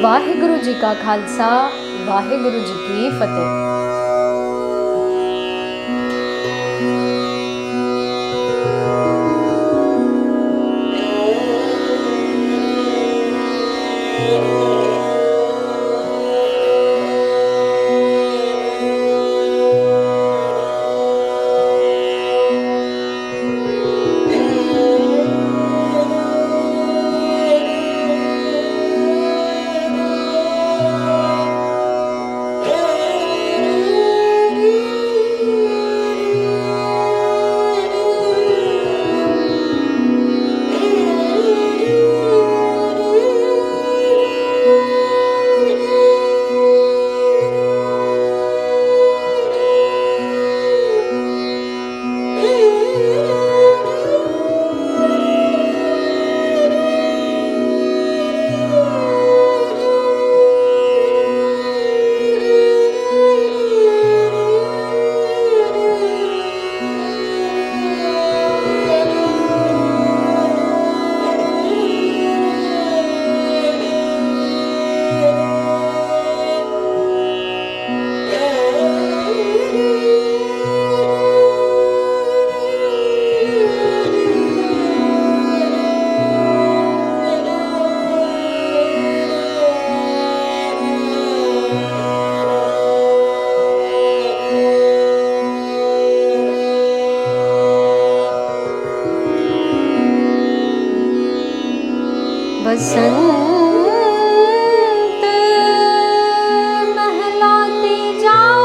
वाहिगुरु जी का खालसा, वाहिगुरु जी की फतेह। बसंत महलाती जाओ,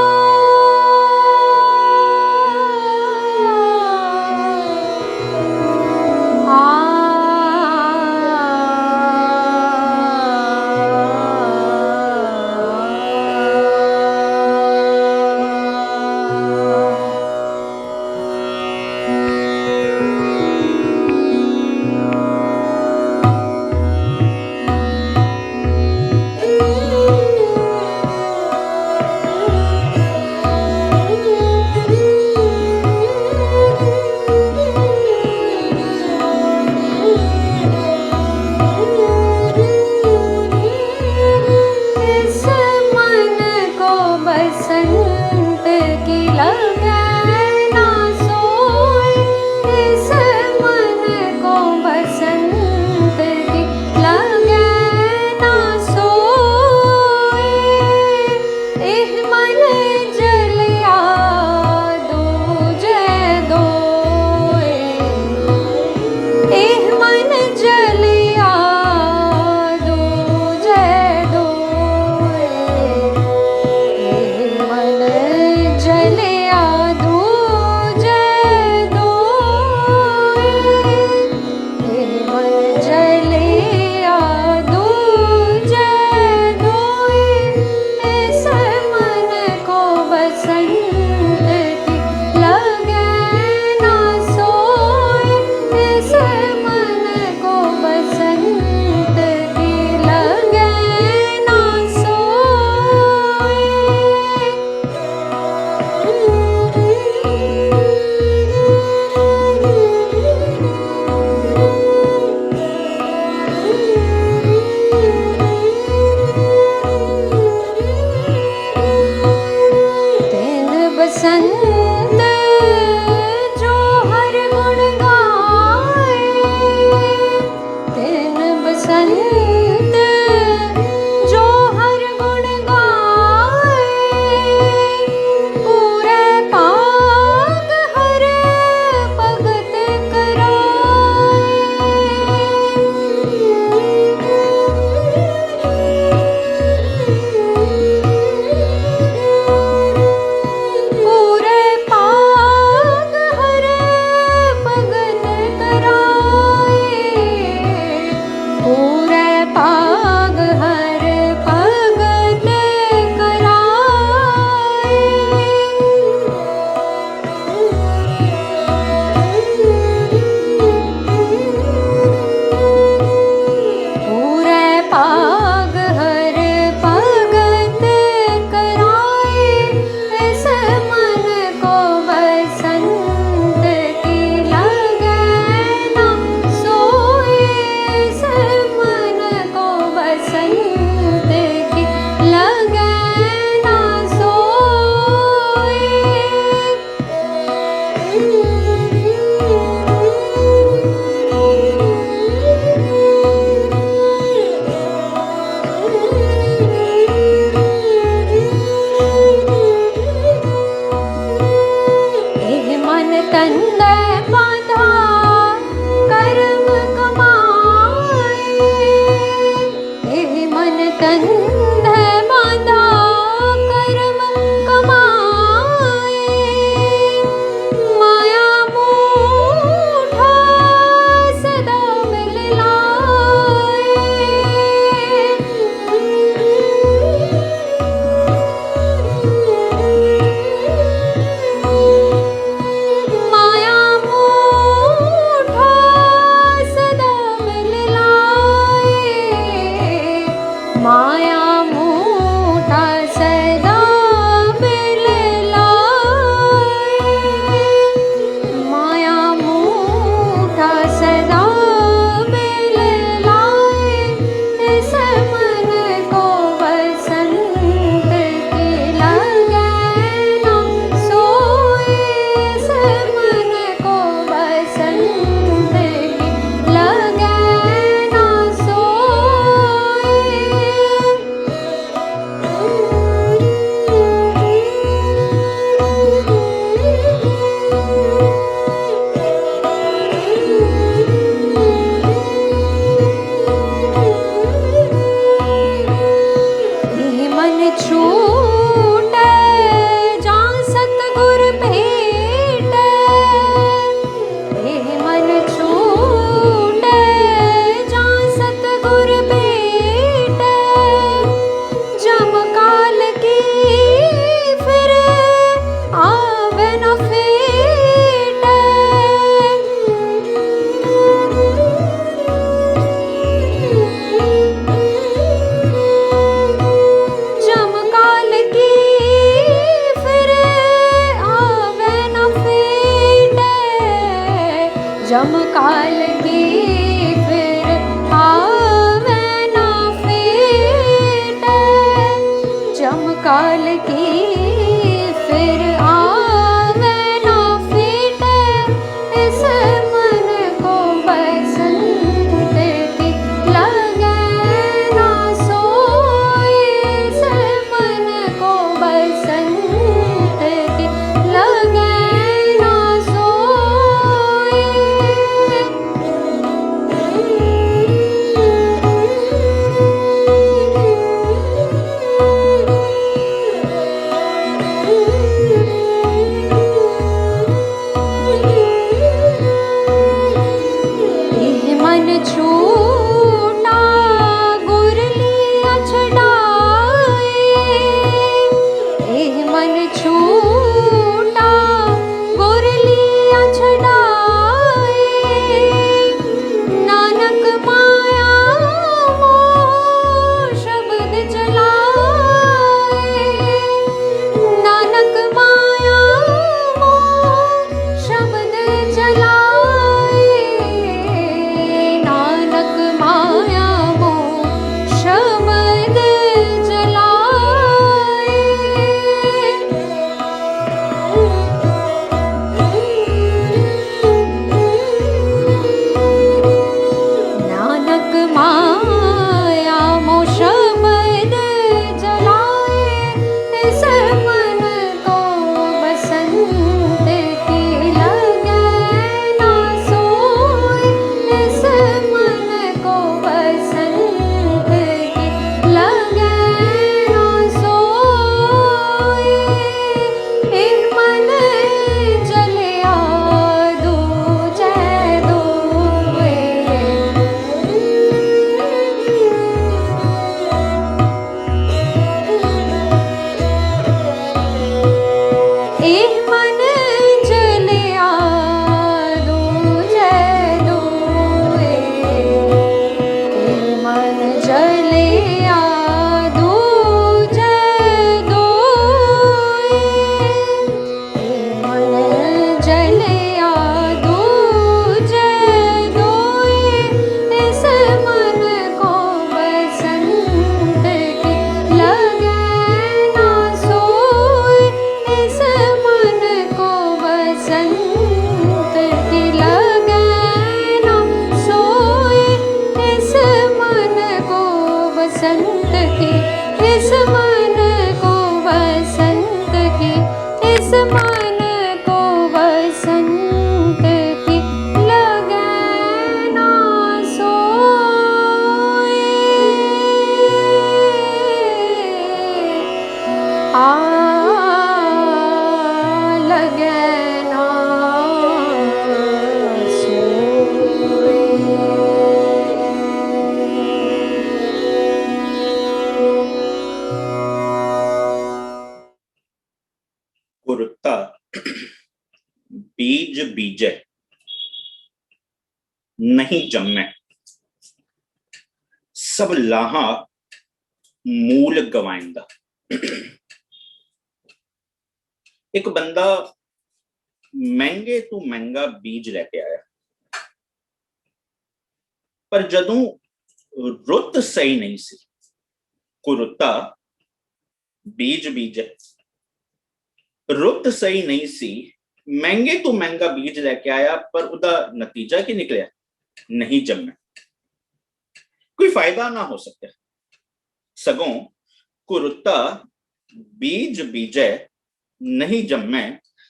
इस मन को बसंत की, इस मन को बसंत की लगे ना सोए। लगे ना कुरुता बीज बीजे नहीं जम्मे, सब लाहा मूल गवाइंदा। एक बंदा महंगे तो महंगा बीज लेके आया, पर जदों रुत सही नहीं सी, कुरुता बीज बीजे रुत सही नहीं सी, महंगे तो महंगा बीज लेके आया, पर उदा नतीजा की निकलिया, नहीं जम्मे, कोई फायदा ना हो सके। सगों कुरुता बीज बीजे नहीं जम्मे,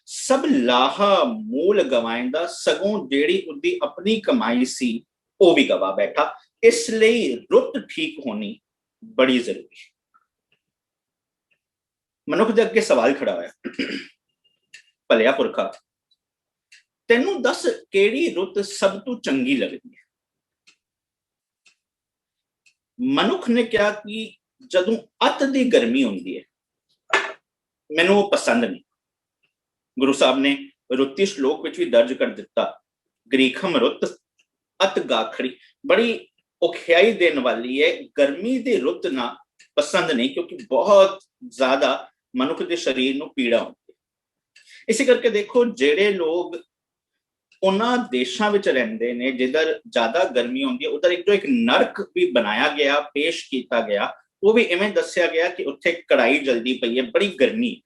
सब लाहा मूल गवाइंदा। सगों जेड़ी उदी अपनी कमाई सी वो भी गवा बैठा। इसलिए रुत ठीक होनी बड़ी जरूरी है। मनुख दे अगे सवाल खड़ा होया, भलिया पुरखा तेनू दस केड़ी रुत सब तो चंगी लगदी है। मनुख ने कहा कि जदों अत दी गर्मी होंदी है मैनू वो पसंद नहीं। गुरु साहब ने रुती श्लोक विच भी दर्ज कर दिता, ग्रीखम रुत अत गाखड़ी, बड़ी औखियाई देन वाली है। गर्मी दी रुत ना पसंद नहीं, क्योंकि बहुत ज्यादा मनुख के शरीर नू पीड़ा होती है। इसी करके देखो जेड़े लोग उन्हां देशां विच रहिंदे ने जिधर ज्यादा गर्मी होंदी है, उधर एक नरक भी बनाया गया, पेश किया गया, वो भी इवें दस्या गया कि उत्थे कड़ाई जल्दी पई है, बड़ी गर्मी।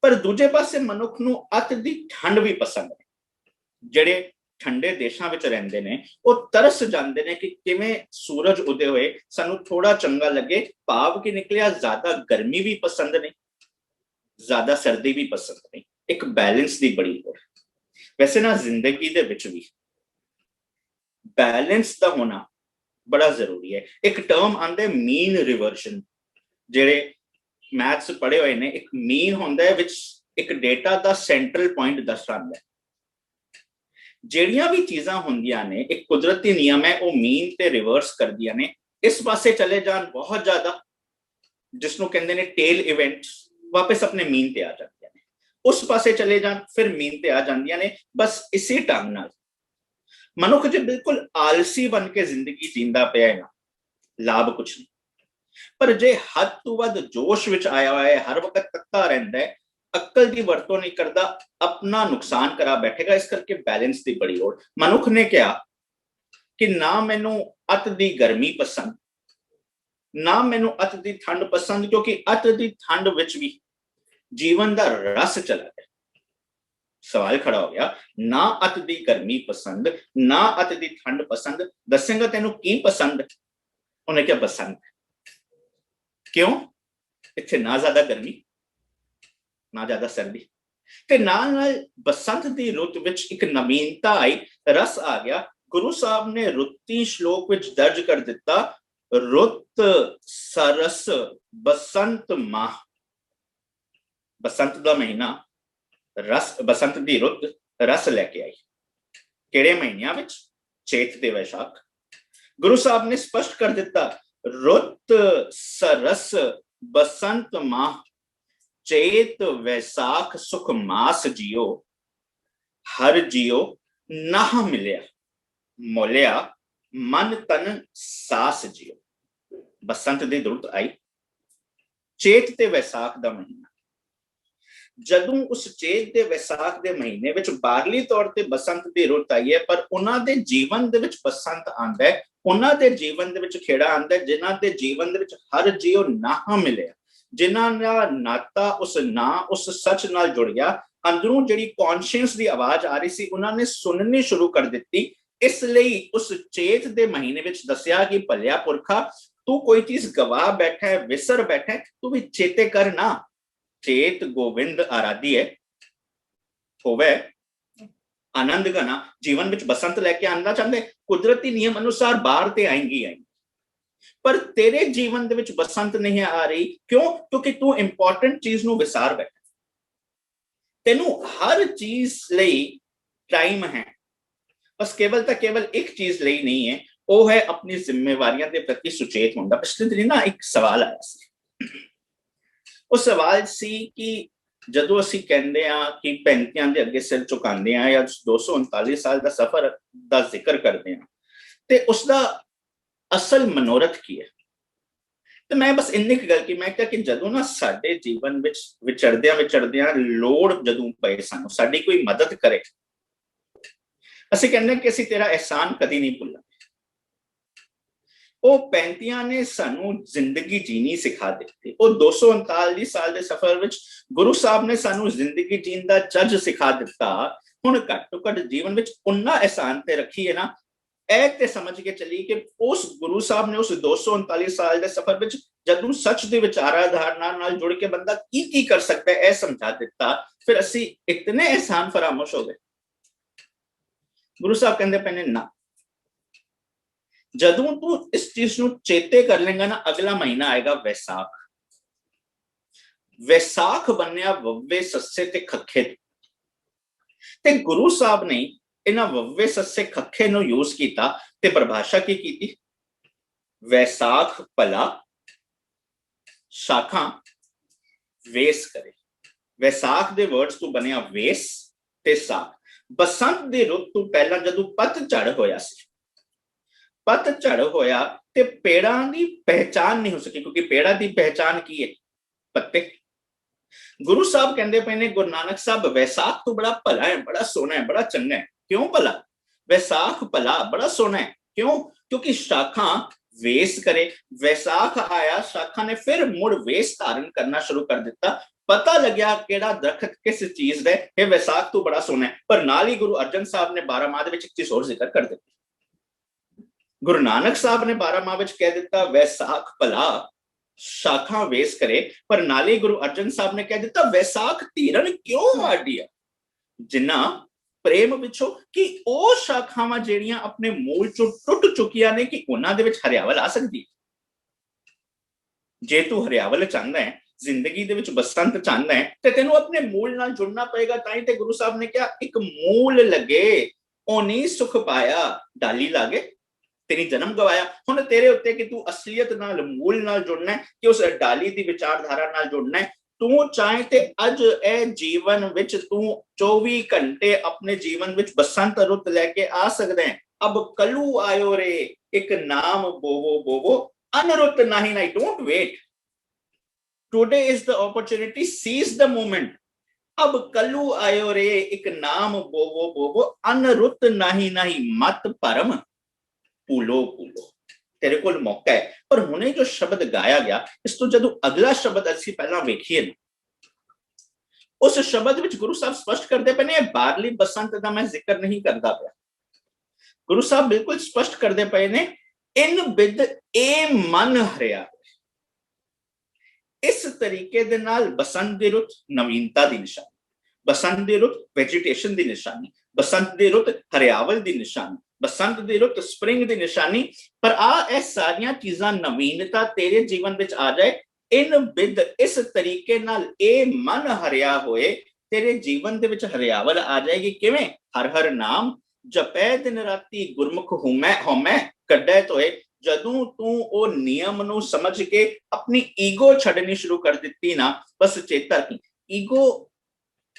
पर दूजे पासे मनुख नू अत दी ठंड भी पसंद है। जेड़े ठंडे देशां विच रहिंदे ने वो तरस जांदे ने कि किवें सूरज उदय होए सानू थोड़ा चंगा लगे। भाव की निकलिया ज्यादा गर्मी भी पसंद नहीं, ज्यादा सर्दी भी पसंद नहीं, एक बैलेंस दी बड़ी लोड़। वैसे ना जिंदगी दे विच भी बैलेंस दा होना बड़ा जरूरी है। एक टर्म आंदे मीन रिवर्जन, जेड़े मैथ्स पढ़े हुए ने, एक मीन होंदा है विच एक डेटा दा सेंट्रल पॉइंट दस आंदा है। जेड़ियां भी चीजां होंदियां ने एक कुदरती नियम है, वो मीन ते रिवर्स कर दिया ने। इस पासे चले जान बहुत ज्यादा, जिसनों कहंदे ने टेल इवेंट्स, वापस अपने मीन ते आ जांदियां ने। उस पासे चले जान फिर मीन ते आ जांदियां ने। बस इसी ढंग नाल मनुख जो बिल्कुल आलसी बन के जिंदगी जींदा पिया है ना, लाभ कुछ नहीं। पर जे हद तो वध जोश विच आया हुआ है, हर वक्त तकता रहता है, अक्ल की वरतों नहीं करता, अपना नुकसान करा बैठेगा। इस करके बैलेंस की बड़ी लोड़। मनुख ने कहा कि ना मैनू अत दी गर्मी पसंद, ना मैनू अत दी ठंड पसंद, क्योंकि अत दी ठंड विच भी जीवन का रस चला गया। सवाल खड़ा हो गया, ना अत दी गर्मी पसंद, ना अत दी ठंड पसंद, दसेंगा तेनू की पसंद? उन्हें क्या बसंत। क्यों? इत्थे ना ज्यादा गर्मी ना ज्यादा सर्दी, ते नाल बसंत दी रुत विच एक नवीनता आई, रस आ गया। गुरु साहब ने रुती श्लोक विच दर्ज कर दिता, रुत सरस बसंत माह। बसंत दा महीना रस, बसंत दी रुत रस लेके आई। केड़े महीनियां विच? चेत ते वैशाख। गुरु साहब ने स्पष्ट कर दिता, रुत सरस बसंत माह, चेत वैसाख सुख मास जियो, हर जियो नाह मिलिया, मोलिया मन तन सास जियो। बसंत दी रुत आई, चेत ते वैसाख दा महीना। जदों उस चेत दे वैसाख दे महीने विच बाहरली तौर ते बसंत दी रुत आई है, पर उन्हां दे जीवन दे विच बसंत आंदा है। उन्हां दे जीवन दे विच खेड़ा आंदा है, जिन्हां दे जीवन दे विच हर जियो नाह मिलिया, जिन्हां दा नाता उस ना उस सच नाल जुड़ गया। अंदरों जिहड़ी कॉन्शियस दी आवाज आ रही सी, उन्हां ने सुननी शुरू कर दित्ती। इसलिए उस चेत दे महीने विच दस्या कि भलिया पुरखा तू कोई चीज गवा बैठा है, विसर बैठा है, तू भी चेते कर ना। चेत गोविंद आराध्य होवे आनंद गना। जीवन विच बसंत लेके आना चाहते, कुदरती नियम अनुसार बाहर ते आएंगी आएंगी, पर तेरे जीवन दे विच बसंत नहीं आ रही। क्यों? क्योंकि तू इंपॉर्टेंट चीज नू विसार बैठा। तेनू हर चीज लई टाइम है, बस केवल तो केवल एक चीज लई नहीं है, वो है अपनी जिम्मेवारियां के प्रति सुचेत होना। पिछले दिन ना एक सवाल आया सी, वो सवाल सी कि ਜਦੋਂ ਅਸੀਂ ਕਹਿੰਦੇ ਆ ਕਿ 35 ਦੇ ਅੱਗੇ ਸਿਰ ਝੁਕਾਉਂਦੇ ਆ ਜਾਂ 239 ਸਾਲ ਦਾ ਸਫ਼ਰ ਦਾ ਜ਼ਿਕਰ ਕਰਦੇ ਆ, ਤੇ ਉਸ ਦਾ ਅਸਲ ਮਨੋਰਥ ਕੀ ਹੈ। ਤੇ ਮੈਂ ਬਸ ਇੰਨੀ ਕੁ ਗੱਲ ਕੀ, ਮੈਂ ਕਿਹਾ ਕਿ ਜਦੋਂ ਨਾ ਸਾਡੇ ਜੀਵਨ ਵਿੱਚ ਵਿਚਰਦਿਆਂ ਲੋੜ ਜਦੋਂ ਪਏ ਸਾਨੂੰ ਸਾਡੀ ਕੋਈ ਮਦਦ ਕਰੇ, ਅਸੀਂ ਕਹਿੰਦੇ ਕਿ ਅਸੀਂ ਤੇਰਾ ਅਹਿਸਾਨ ਕਦੀ ਨਹੀਂ ਭੁੱਲਾਂਗੇ। ਉਹ 35 ਨੇ ਸਾਨੂੰ ਜ਼ਿੰਦਗੀ ਜੀਣੀ ਸਿਖਾ ਦਿੱਤੀ। ਉਹ 239 ਸਾਲ ਦੇ ਸਫ਼ਰ ਵਿੱਚ ਗੁਰੂ ਸਾਹਿਬ ਨੇ ਸਾਨੂੰ ਜ਼ਿੰਦਗੀ ਜੀਣ ਦਾ ਚੱਜ ਸਿਖਾ ਦਿੱਤਾ। ਹੁਣ ਘੱਟ ਤੋਂ ਘੱਟ ਜੀਵਨ ਵਿੱਚ ਉਨਾ ਅਹਿਸਾਨ ਤੇ ਰੱਖੀਏ ਨਾ, ਇਹ ਤੇ ਸਮਝ ਕੇ ਚੱਲੀ ਕਿ ਉਸ ਗੁਰੂ ਸਾਹਿਬ ਨੇ ਉਸ 239 ਸਾਲ ਦੇ ਸਫ਼ਰ ਵਿੱਚ ਜਦੋਂ ਸੱਚ ਦੇ ਵਿਚਾਰਾ ਧਾਰਨਾ ਨਾਲ ਜੁੜ ਕੇ ਬੰਦਾ ਕੀ ਕੀ ਕਰ ਸਕਦਾ ਹੈ ਇਹ ਸਮਝਾ ਦਿੱਤਾ। ਫਿਰ ਅਸੀਂ ਇਤਨੇ ਅਹਿਸਾਨ ਫਰਾਮੋਸ਼ ਹੋ ਗਏ। ਗੁਰੂ ਸਾਹਿਬ ਕਹਿੰਦੇ ਪਏ ਨੇ ਨਾ, ਜਦੋਂ ਤੂੰ ਇਸ ਚੀਜ਼ ਨੂੰ ਚੇਤੇ ਕਰ ਲੇਗਾ ਨਾ, ਅਗਲਾ ਮਹੀਨਾ ਆਏਗਾ ਵੈਸਾਖ। ਵੈਸਾਖ ਬੰਨਿਆ ਵੱਵੇ ਸੱਸੇ ਤੇ ਖੱਖੇ ਤੇ ਗੁਰੂ ਸਾਹਿਬ ਨੇ ਇਹਨਾਂ ਵੱਵੇ ਸੱਸੇ ਖੱਖੇ ਨੂੰ ਯੂਜ਼ ਕੀਤਾ ਤੇ ਪਰਿਭਾਸ਼ਾ ਕੀ ਕੀਤੀ? ਵੈਸਾਖ ਭਲਾ ਸ਼ਾਖਾਂ ਵੇਸ ਕਰੇ। ਵੈਸਾਖ ਦੇ ਵਰਡਸ ਤੋਂ ਬਣਿਆ ਵੇਸ ਤੇ ਸਾਖ। ਬਸੰਤ ਦੀ ਰੁੱਤ ਤੋਂ ਪਹਿਲਾਂ ਜਦੋਂ ਪਤਝੜ ਹੋਇਆ ਸੀ, ਪਤਝੜ ਹੋਇਆ ਤੇ ਪੇੜਾਂ ਦੀ ਪਹਿਚਾਨ ਨਹੀਂ ਹੋ ਸਕੀ, ਕਿਉਂਕਿ ਪੇੜਾਂ ਦੀ ਪਹਿਚਾਨ ਕੀ ਹੈ? ਪੱਤੇ। ਗੁਰੂ ਸਾਹਿਬ ਕਹਿੰਦੇ ਪਏ ਨੇ, ਗੁਰੂ ਨਾਨਕ ਸਾਹਿਬ ਵੈਸਾਖ ਤੋਂ ਬੜਾ ਭਲਾ ਹੈ, ਬੜਾ ਸੋਹਣਾ ਹੈ, ਬੜਾ ਚੰਗਾ ਹੈ। ਕਿਉਂ ਭਲਾ? ਵੈਸਾਖ ਭਲਾ ਬੜਾ ਸੋਹਣਾ ਹੈ। ਕਿਉਂ? ਕਿਉਂਕਿ ਸ਼ਾਖਾਂ ਵੇਸ ਕਰੇ। ਵੈਸਾਖ ਆਇਆ, ਸ਼ਾਖਾਂ ਨੇ ਫਿਰ ਮੁੜ ਵੇਸ ਧਾਰਨ ਕਰਨਾ ਸ਼ੁਰੂ ਕਰ ਦਿੱਤਾ। ਪਤਾ ਲੱਗਿਆ ਕਿਹੜਾ ਦਰਖਤ ਕਿਸ ਚੀਜ਼ ਦਾ ਹੈ। ਇਹ ਵੈਸਾਖ ਤੋਂ ਬੜਾ ਸੋਹਣਾ ਹੈ। ਪਰ ਨਾਲ ਹੀ ਗੁਰੂ ਅਰਜਨ ਸਾਹਿਬ ਨੇ 12 ਮਾਹ ਦੇ ਵਿੱਚ ਇੱਕ ਚੀਜ਼ ਹੋਰ ਜ਼ਿਕਰ ਕਰ ਦਿੱਤੀ। ਗੁਰੂ ਨਾਨਕ ਸਾਹਿਬ ਨੇ 12 ਮਾਹ ਵਿੱਚ ਕਹਿ ਦਿੱਤਾ ਵੈਸਾਖ ਭਲਾ ਸ਼ਾਖਾਂ ਵੇਸ ਕਰੇ, ਪਰ ਨਾਲੇ ਗੁਰੂ ਅਰਜਨ ਸਾਹਿਬ ਨੇ ਕਹਿ ਦਿੱਤਾ ਵੈਸਾਖ ਧੀਰਨ ਕਿਉਂ ਵਾਢੀਆ। ਜਿਨ੍ਹਾਂ ਪ੍ਰੇਮ ਵਿੱਚੋਂ ਕਿ ਉਹ ਸ਼ਾਖਾਵਾਂ ਜਿਹੜੀਆਂ ਆਪਣੇ ਮੂਲ ਚੋਂ ਟੁੱਟ ਚੁੱਕੀਆਂ ਨੇ, ਕਿ ਉਹਨਾਂ ਦੇ ਵਿੱਚ ਹਰਿਆਵਲ ਆ ਸਕਦੀ। ਜੇ ਤੂੰ ਹਰਿਆਵਲ ਚਾਹੁੰਦਾ ਹੈ, ਜ਼ਿੰਦਗੀ ਦੇ ਵਿੱਚ ਬਸੰਤ ਚਾਹੁੰਦਾ ਹੈ, ਤੇ ਤੈਨੂੰ ਆਪਣੇ ਮੂਲ ਨਾਲ ਜੁੜਨਾ ਪਏਗਾ। ਤਾਂ ਹੀ ਤੇ ਗੁਰੂ ਸਾਹਿਬ ਨੇ ਕਿਹਾ ਇੱਕ ਮੂਲ ਲੱਗੇ ਉਹਨੀ ਸੁਖ ਪਾਇਆ, ਡਾਲੀ ਲਾਗੇ तेरी जन्म गवाया। हुण तेरे उत्ते कि तू असलियत नाल मूल नाल जुड़ना है, कि उस डाली दी विचारधारा नाल जुड़ना है। तू चाहे ते अज ए जीवन विच तू 24 घंटे अपने जीवन विच बसंत रुत लेके आ सकदा है। अब कलू आयो रे एक नाम बोवो बोवो, अनरुत नहीं नहीं। Don't wait, today is the opportunity, seize the moment. अब कलू आयो रे एक नाम बोवो बोवो, अनरुत नहीं नहीं। मत परम पूलो पूलो, तेरे को मौका है। पर हुणे जो शब्द गाया गया, इस तो जदों अगला शब्द असी पहला वेखिए ना, उस शब्द विच गुरु साहब स्पष्ट करते पे ने बारली बसंत दा मैं जिक्र नहीं करदा पिया। गुरु साहब बिल्कुल स्पष्ट करते पे ने इन बिद ए मन हरिया। इस तरीके दे नाल बसंत दी रुत नवीनता दी निशानी, बसंत दी रुत वेजिटेशन दी निशानी, बसंत दी रुत हरियावल दी निशानी, बसंत दी रुत स्प्रिंग दी निशानी। पर आ सारियां चीजां नवीनता तेरे जीवन विच आ जाए, इन बिद इस तरीके नाल ए मन हरिया होए, तेरे जीवन दे विच हरियावल आ जाएगी। किवें? हर हर नाम जपै दिन राती, गुरमुख होमै होमै कड्डै तोए। जदों तू ओ नियम नूं समझ के अपनी ईगो छड्डनी शुरू कर दित्ती ना, बस चेता की ईगो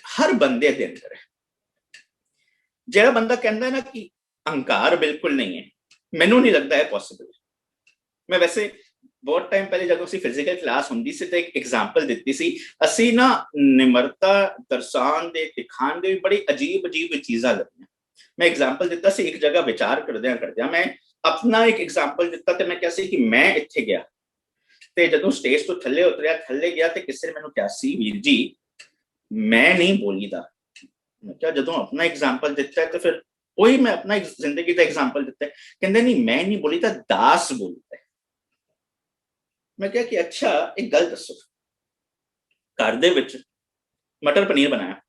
हर बंदे दे अंदर है। जेड़ा बंदा कहंदा है ना कि अहंकार बिल्कुल नहीं है, मैनू नहीं लगता है पॉसिबल। मैं वैसे बहुत टाइम पहले जब उसी फिजिकल क्लास होंदी सी ते एक एग्जांपल दित्ती सी। असी ना निमरता दर्शान दे दिखाण दे बड़ी अजीब अजीब चीज़ां लगियां। मैं एग्जांपल दित्ता सी, एक जगह विचार करदियां मैं अपना एक एग्जांपल दित्ता ते मैं कहा सी कि मैं इत्थे गया ते जदों स्टेज तो थल्ले उतरिया, थल्ले गया ते किसी ने मैनू कहा सी वीर जी मैं नहीं बोलीदा। मैं क्या जदों अपना एग्जांपल दिता है तो फिर वही मैं अपना जिंदगी का एग्जांपल दिता है। कहंदे नहीं मैं नहीं बोलीदा, दास बोलता है। मैं क्या कि अच्छा एक गल दसो, घर दे विच मटर पनीर बनाया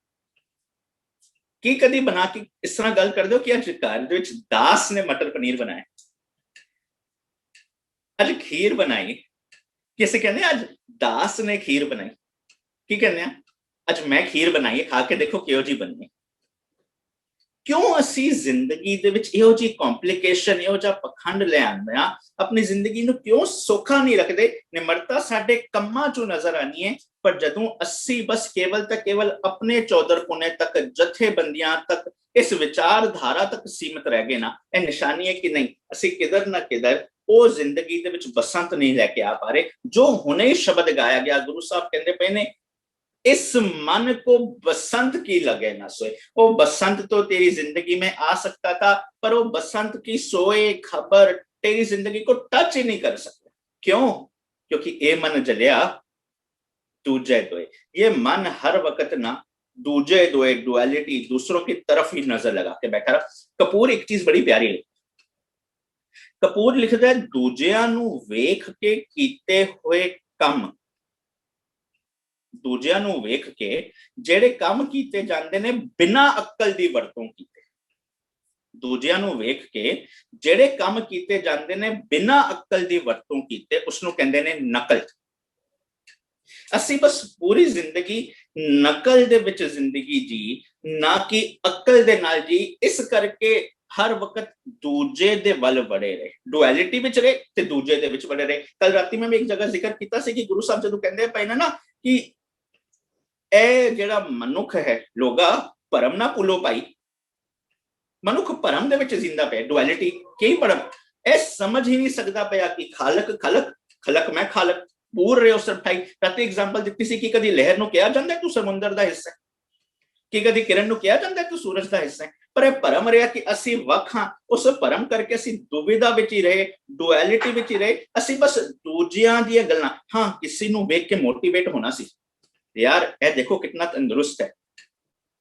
की कदी बना के इस तरह गल कर दो कि अज घर दे विच दास ने मटर पनीर बनाया, अज खीर बनाई कि असं कहने अज दास ने खीर बनाई, की कहने अज मैं खीर बनाई खा के देखो किहो जी बननी। क्यों असी जिंदगी दे विच इहो जी कॉम्प्लिकेशन इहो जा पखंड ले आंदे आ, अपनी जिंदगी नूं क्यों सौखा नहीं रखते। निमरता साडे कम्मां चों नजर आनी है, पर जदों असी बस केवल तक केवल अपने चौधरपुने तक जथेबंदियां तक इस विचारधारा तक सीमित रह गए ना, यह निशानी है कि नहीं असी किधर ना किधर वो जिंदगी दे विच बसंत नहीं लेके आ पा रहे। जो हुणे शब्द गाया गया, गुरु साहब कहते पे ने इस मन को बसंत की लगे ना सोए। वो बसंत तो तेरी जिंदगी में आ सकता था, पर वो बसंत की सोए खबर तेरी जिंदगी को टच ही नहीं कर सकता। क्यों? क्योंकि ये मन जलिया दूजे दोए। ये मन हर वक्त ना दूजे दोए, डुअलिटी, दूसरों की तरफ ही नजर लगा के बैठा रहा। कपूर एक चीज बड़ी प्यारी लिखी, कपूर लिखता है दूजिया नू वेख के कीते हुए कम, दूजिया नू वेख के जेड़े काम कीते जांदे ने बिना अक्ल दी वरतों कीते, दूजिया नू वेख के जेड़े काम कीते जांदे ने बिना अक्ल दी वरतों कीते उसनू कहंदे ने नकल। असी बस पूरी जिंदगी नकल दे विच जिंदगी जी, ना कि अक्ल दे नाल जी। इस करके हर वक्त दूजे दे वल बड़े रहे, डुअलिटी विच रहे ते दूजे दे विच बड़े रहे। कल राती मैं एक जगह जिक्र कीता सी कि गुरु साहब जदों कहंदे पए ना कि ए जेड़ा मनुख है लोगा परम ना भूलो भाई, मनुख परम दे विच जिंदा पे, डुअलिटी की परम ए समझ ही नहीं सकता पाया कि खालक खलक खलक मैं खालक पूर रहे हो सब ठाई। राती एग्जांपल दित्ती सी कि कदी लहर नु कहा जांदा तू समुंदर दा हिस्सा है, कि कदी किरण नु कहा जांदा तू सूरज दा हिस्सा है, पर ए परम रहा कि असी वख हां। उस परम करके असी दुविधा विच ही रहे, डुअलिटी विच ही रहे। असी बस दूजियां दी गल्लां, हां किसी नु वेख के मोटिवेट होना सी, यार ए देखो कितना तंदुरुस्त है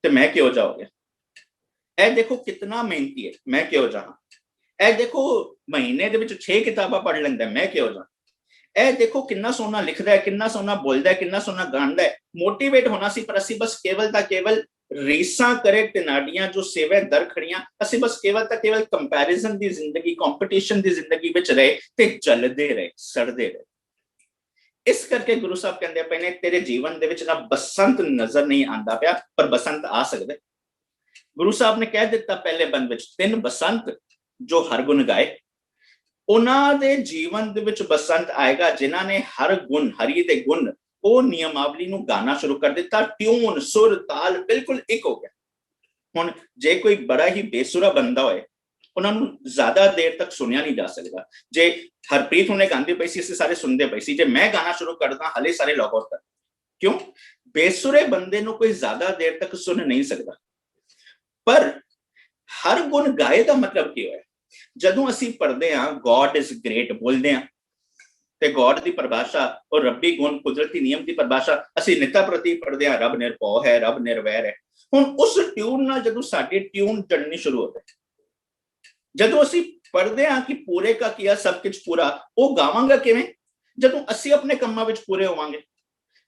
ते मैं क्यों जाओगे, ए देखो कितना मेहनती है मैं क्यों जाऊं, ए देखो महीने दे विच 6 किताबां पढ़ लेंदा मैं क्यों जाऊं, ए देखो कितना सोना लिखदा है, कितना सोना बोलदा है, कितना सोना गांदा है। मोटिवेट होना सी, पर असी बस केवल ता केवल रीसा करे तिनाडियां जो सेवे दर खड़ियां, असी बस केवल ता केवल कंपैरिजन दी जिंदगी, कंपटीशन दी जिंदगी विच रहे ते जलदे रहे, सड़दे रहे। इस करके गुरु साहब कहंदे पे ने तेरे जीवन दे विच ना बसंत नजर नहीं आंदा पिया, पर बसंत आ सकदा। गुरु साहब ने कह दिता पहले बंद विच, 3 बसंत जो हर गुण गाए उन्हां दे जीवन दे विच बसंत आएगा जिन्हां ने हर गुण हरि दे गुण ओ नियमावली नू गाना शुरू कर दिता। ट्यून सुर ताल बिल्कुल एक हो गया। हुण जे कोई बड़ा ही बेसुरा बंदा होए उन्होंने ज्यादा देर तक सुनिया नहीं जा सकता। जे हरप्रीत उन्हें गांधी पई सी सारे सुनते पई सी, जे मैं गाना शुरू करदा हले सारे लॉग आउट कर। क्यों? बेसुरे बंदे नु कोई ज्यादा देर तक सुन नहीं सकता। पर हर गुण गाए का मतलब की है, जदों असी पढ़ते हैं गॉड इज ग्रेट बोलते हैं ते गॉड की परिभाषा और रब्बी गुण कुदरती नियम की परिभाषा असी निता प्रति पढ़ते हैं, रब निरभौ है, रब निर्वैर है। हुण उस ट्यून नाल जदों साडी ट्यून चढ़नी शुरू होती है, जदों असी पढ़ते हैं कि पूरे का किया सब कुछ पूरा, वो गावांगा किवें जदों असी अपने कम्मां विच पूरे होवांगे।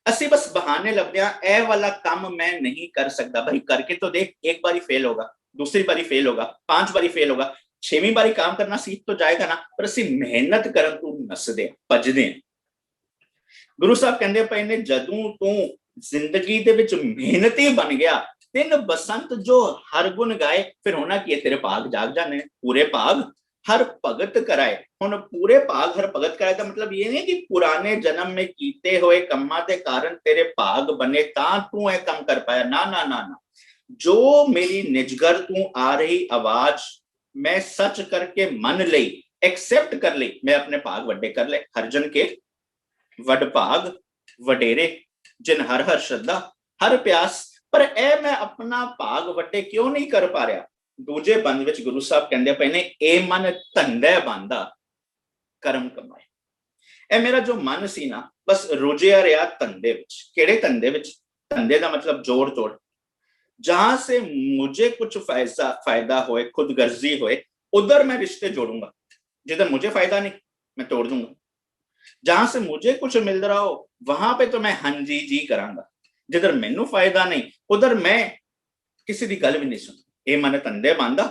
असी बस बहाने लभदे हैं, ए वाला काम मैं नहीं कर सकता, भाई करके तो देख, एक बारी फेल होगा, दूसरी बारी फेल होगा, 5 बारी फेल होगा, 6वीं बारी काम करना सीख तो जाएगा ना। पर असी मेहनत करन तों नसदे भजदे। गुरु साहब कहंदे पए ने जदों तू जिंदगी दे विच मेहनती बन गया, 3 बसंत जो हर गुण गाए, फिर होना की तेरे भाग जाग जाने, पूरे भाग हर भगत कराए। हुण पूरे भाग हर भगत कराए का मतलब ये नहीं कि पुराने जन्म में कीते हुए कम्मां दे कारण तेरे भाग बने तां तू ए काम कर पाया, ना ना ना ना। जो मेरी निजगर तू आ रही आवाज मैं सच करके मन लई, एक्सेप्ट कर ली, मैं अपने भाग वड्डे कर ले। हर जन के वड भाग वडेरे, जिन हर हर श्रद्धा हर प्यास। पर ए मैं अपना भाग वड्डे क्यों नहीं कर पा रहा? दूजे बंद विच गुरु साहब कहंदे पए ने ए मन धंधे बांधा कर्म कमाए। ए मेरा जो मन सी ना बस रुझिया रहा धंधे विच। केड़े धंधे विच? धंधे का मतलब जोड़ तोड़, जहां से मुझे कुछ फायदा होए, खुद गर्जी होए, उधर मैं रिश्ते जोड़ूंगा। जिधर मुझे फायदा नहीं मैं तोड़ दूंगा। जहां से मुझे कुछ मिल रहा हो वहां पे तो मैं हाँ जी जी करांगा, जिधर मैनू फायदा नहीं उधर मैं किसी की गल भी नहीं सुन। ये मन धंधे बांधा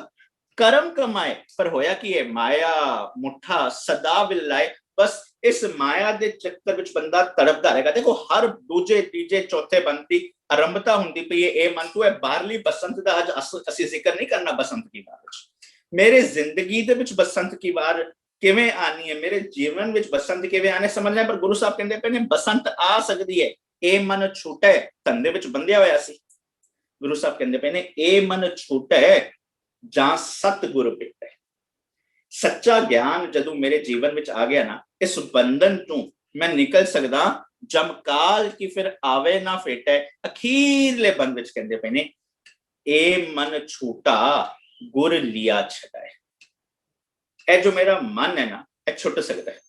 करम कमाए, पर होया कि ये माया मुठा सदा विलाए। बस इस माया दे चक्कर विच बंदा तड़पदा रहेगा। देखो हर दूजे तीजे चौथे बंद दी आरंभता हुंदी पई है ए मन तू है बाहरली बसंत दा। अज असीं जिक्र नहीं करना बसंत की वार। मेरे जिंदगी दे विच बसंत की वार किवें आनी है, मेरे जीवन विच बसंत किवें आने समझना है। पर गुरु साहब कहंदे पे ने बसंत आ सकदी है, ए मन छूटा है धंधे विच बंधिया होया सी। गुरु साहब कहंदे पे ने ए मन छूटा है जां सतगुरु पिट है। सच्चा ज्ञान जदों मेरे जीवन विच आ गया ना, इस बंधन तू मैं निकल सकदा जमकाल की फिर आवे ना फेटे। अखीरले बंद विच कहंदे पे ने ए मन छूटा गुर लिया छड़ाए। ए जो मेरा मन है ना ए छुट सकता है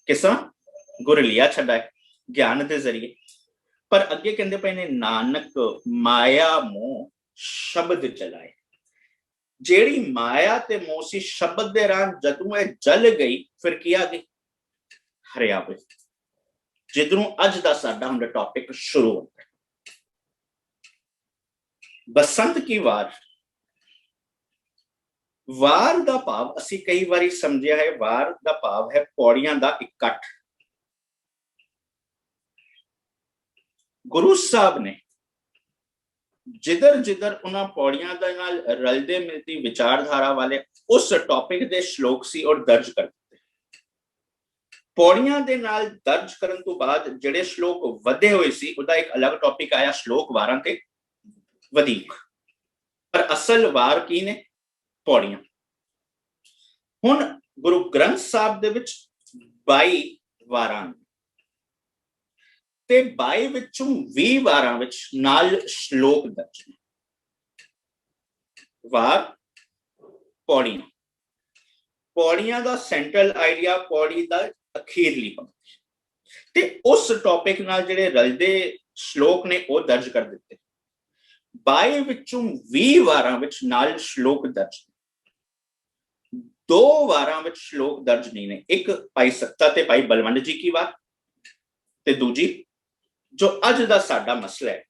किस गुर लिया छड़ाए ज्ञान के जरिए। पर अगे कहंदे पे ने नानक माया मोह शब्द जलाए। जेड़ी माया ते मोह सी शब्द दे राह जदों ए जल गई फिर की आ गई हरियावल। जिधरों अज दा साडा हुंदा टॉपिक शुरू होता है बसंत की वार। वार दा भाव असी कई बारी समझिया है, वार दा भाव है पौड़ियां दा इकट्ठ। गुरु साहब ने जिधर जिधर उन्हां पौड़ियां दे नाल रलदे मिलती विचारधारा वाले उस टॉपिक दे श्लोक सी और दर्ज कर दिते। पौड़ियां दे नाल दर्ज करन तो बाद जिहड़े श्लोक वधे होए सी उहदा एक अलग टॉपिक आया श्लोक वारां ते वधीक। पर असल वार की ने पौड़ियां। हुण गुरु ग्रंथ साहब दे विच 22 वारां ते 22 विचों 20 वारां विच नाल श्लोक दर्ज ने। वार पौड़ियां, पौड़ियां दा सेंट्रल आइडिया पौड़ी दा अखीरली पंक्ति ते उस टॉपिक नाल जिहड़े रलदे श्लोक ने वो दर्ज कर दिते। 22 विचों 20 वारां विच नाल श्लोक दर्ज, 2 वारां विच श्लोक दर्ज नहीं ने। एक भाई सत्ता ते भाई बलवंत जी की वार ते दूजी जो अज दा साडा मसला है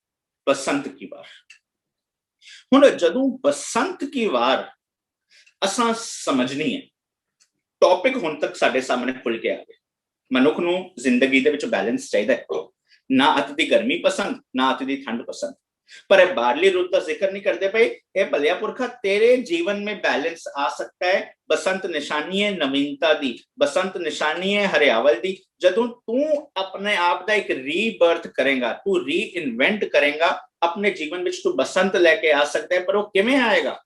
बसंत की वार। हुण जदों बसंत की वार असां समझनी है, टॉपिक हुण तक साडे सामने खुल के आ गया। मनुख नूं जिंदगी दे विच बैलेंस चाहिदा है, ना अत दी गर्मी पसंद ना अत दी ठंड पसंद। पर ये बाहरली रुत का जिक्र नहीं करते पे। ये भलिया पुरखा तेरे जीवन में बैलेंस आ सकता है। बसंत निशानी है नवीनता दी, बसंत निशानी है हरियावल दी। जदों तू अपने आप का एक रीबर्थ करेगा, तू री इन्वेंट करेगा अपने जीवन में, तू बसंत लेके आ सकता है। पर वो किवें आएगा?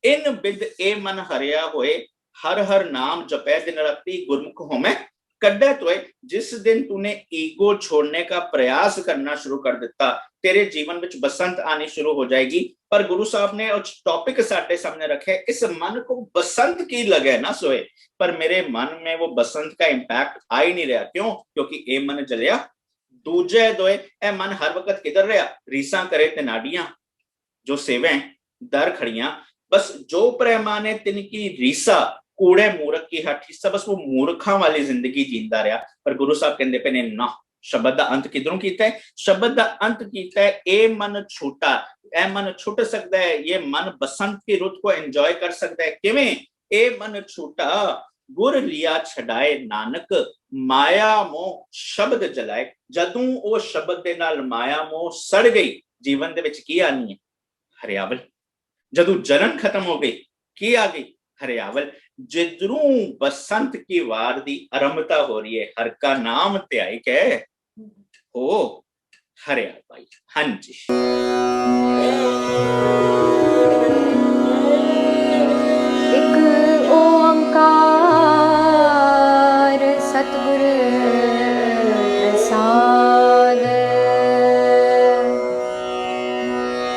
इन बिद ए मन हरिया होए हर हर नाम जपै दिन राती गुरमुख होमे कड्डे तोए। जिस दिन तूने ईगो छोड़ने का प्रयास करना शुरू कर दिता तेरे जीवन में बसंत आनी शुरू हो जाएगी। पर गुरु साहब ने उस टॉपिक साडे सामने रखे, इस मन को बसंत की लगे ना सोए। पर मेरे मन में वो बसंत का इंपैक्ट आ ही नहीं रहा। क्यों? क्योंकि ए मन जलिया दूजे दोए। ए मन हर वक्त किधर रहा? रीसा करे ते नाडियां जो सेवें दर खड़ियां। बस जो प्रेमाने तिनकी रीसा कूड़े मूर्ख की हठी सा, बस वो मूर्खा वाली जिंदगी जींदा रहा। पर गुरु साहब कहंदे पे ने ना, शब्द का अंत किधरों कीता है? शब्द का अंत कीता है ए मन छूटा। ए मन छुट सकता है, ये मन बसंत की रुत को एंजॉय कर सकता है। किवें? ए मन छूटा गुर लिया छड़ाए नानक माया मोह शब्द जलाए। जदों वो शब्द दे नाल माया मोह सड़ गई जीवन दे विच की आनी है? हरियावल। जदों जलन खत्म हो गई की आ गई? हरियावल। जिधरों बसंत की वार दी आरंभता हो रही है, हर का नाम त्याई के हो हरियाल भाई। हाँ जी। एक ओंकार सतगुर प्रसाद।